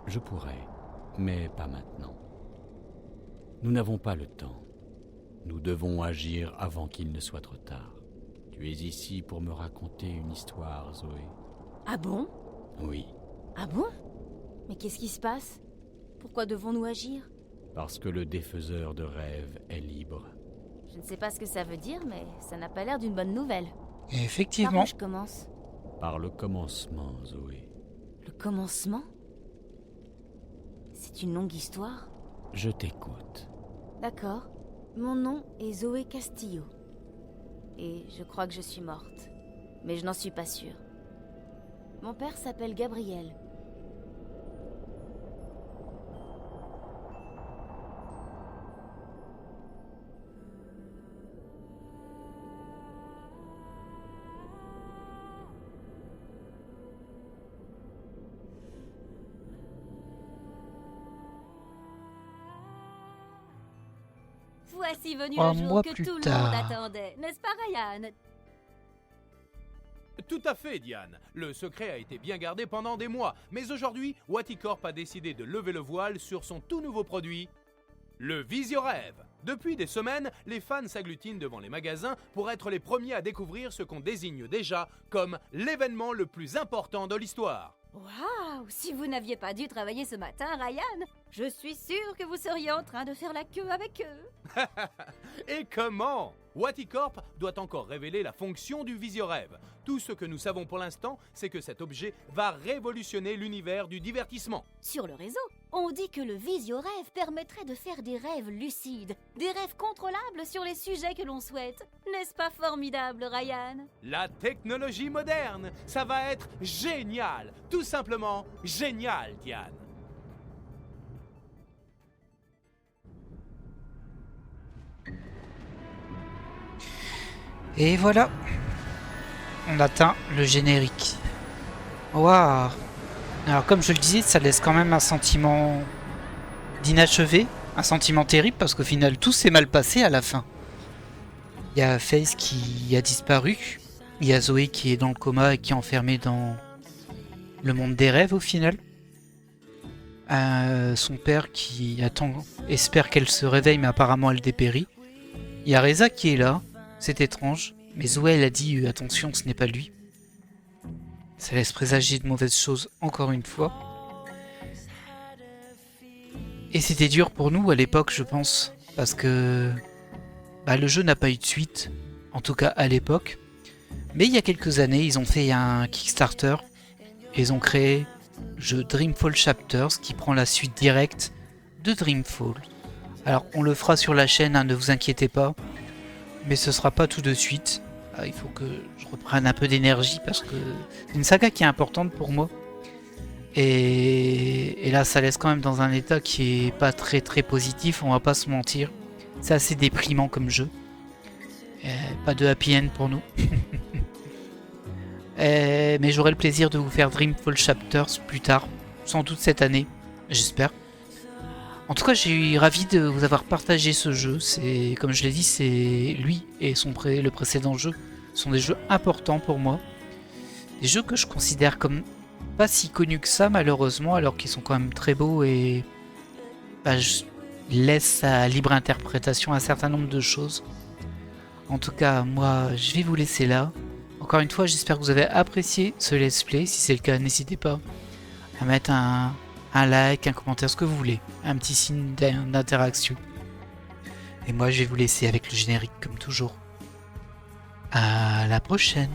Je pourrais, mais pas maintenant. Nous n'avons pas le temps. Nous devons agir avant qu'il ne soit trop tard. Tu es ici pour me raconter une histoire, Zoé. Ah bon? Oui. Ah bon? Mais qu'est-ce qui se passe? Pourquoi devons-nous agir? Parce que le défaiseur de rêves est libre. Je ne sais pas ce que ça veut dire, mais ça n'a pas l'air d'une bonne nouvelle. Et effectivement. Par où je commence? Par le commencement, Zoé. Le commencement? C'est une longue histoire? Je t'écoute. D'accord. Mon nom est Zoé Castillo. Et je crois que je suis morte. Mais je n'en suis pas sûre. Mon père s'appelle Gabriel. Voici venu 3 le jour mois que plus tout le tard. monde attendait, n'est-ce pas, Ryan? Tout à fait, Diane. Le secret a été bien gardé pendant des mois. Mais aujourd'hui, Waticorp a décidé de lever le voile sur son tout nouveau produit, le Visiorêve. Depuis des semaines, les fans s'agglutinent devant les magasins pour être les premiers à découvrir ce qu'on désigne déjà comme l'événement le plus important de l'histoire. Waouh! Si vous n'aviez pas dû travailler ce matin, Ryan, je suis sûre que vous seriez en train de faire la queue avec eux. Et comment? Waticorp doit encore révéler la fonction du Visiorêve. Tout ce que nous savons pour l'instant, c'est que cet objet va révolutionner l'univers du divertissement. Sur le réseau, on dit que le Visiorêve permettrait de faire des rêves lucides, des rêves contrôlables sur les sujets que l'on souhaite. N'est-ce pas formidable, Ryan? La technologie moderne, ça va être génial. Tout simplement génial, Diane. Et voilà, on atteint le générique. Waouh. Alors comme je le disais, ça laisse quand même un sentiment d'inachevé, un sentiment terrible parce qu'au final tout s'est mal passé à la fin. Il y a Faith qui a disparu, il y a Zoé qui est dans le coma et qui est enfermée dans le monde des rêves au final. Son père qui espère qu'elle se réveille mais apparemment elle dépérit. Il y a Reza qui est là, c'est étrange, mais Zoé elle a dit attention ce n'est pas lui. Ça laisse présager de mauvaises choses encore une fois. Et c'était dur pour nous à l'époque je pense, parce que le jeu n'a pas eu de suite, en tout cas à l'époque. Mais il y a quelques années ils ont fait un Kickstarter et ils ont créé le jeu Dreamfall Chapters qui prend la suite directe de Dreamfall. Alors on le fera sur la chaîne, hein, ne vous inquiétez pas, mais ce sera pas tout de suite. Il faut que je reprenne un peu d'énergie parce que c'est une saga qui est importante pour moi. Et là ça laisse quand même dans un état qui est pas très très positif, on va pas se mentir. C'est assez déprimant comme jeu. Pas de happy end pour nous. Mais j'aurai le plaisir de vous faire Dreamfall Chapters plus tard, sans doute cette année, j'espère. En tout cas, j'ai eu ravi de vous avoir partagé ce jeu. C'est, comme je l'ai dit, c'est lui et le précédent jeu sont des jeux importants pour moi. Des jeux que je considère comme pas si connus que ça, malheureusement, alors qu'ils sont quand même très beaux et je laisse à libre interprétation un certain nombre de choses. En tout cas, moi, je vais vous laisser là. Encore une fois, j'espère que vous avez apprécié ce let's play. Si c'est le cas, n'hésitez pas à mettre un like, un commentaire, ce que vous voulez. Un petit signe d'interaction. Et moi, je vais vous laisser avec le générique comme toujours. À la prochaine!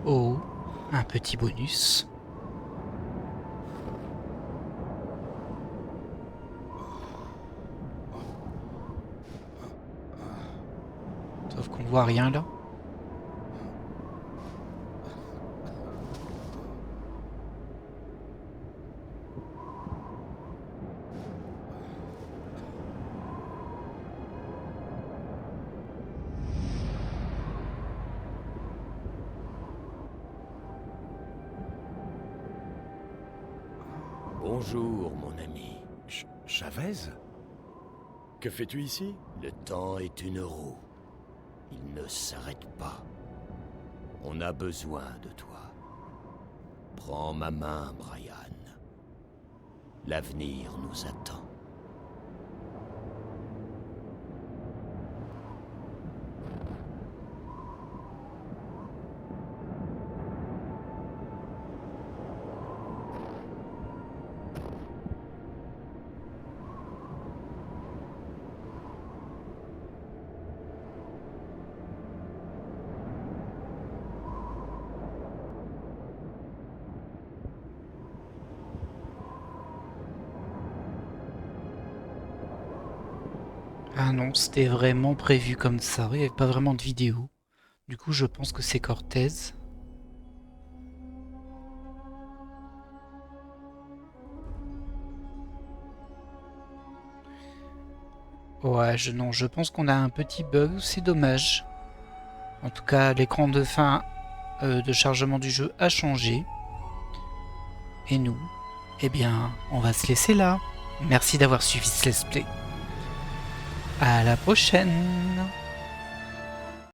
Oh, un petit bonus. Sauf qu'on voit rien là. Bonjour, mon ami. Chavez? Que fais-tu ici? Le temps est une roue. Il ne s'arrête pas. On a besoin de toi. Prends ma main, Brian. L'avenir nous attend. Ah non, c'était vraiment prévu comme ça. Il n'y avait pas vraiment de vidéo. Du coup, je pense que c'est Cortez. Ouais, non, je pense qu'on a un petit bug. C'est dommage. En tout cas, l'écran de fin de chargement du jeu a changé. Et nous, eh bien, on va se laisser là. Merci d'avoir suivi ce let's play. À la prochaine!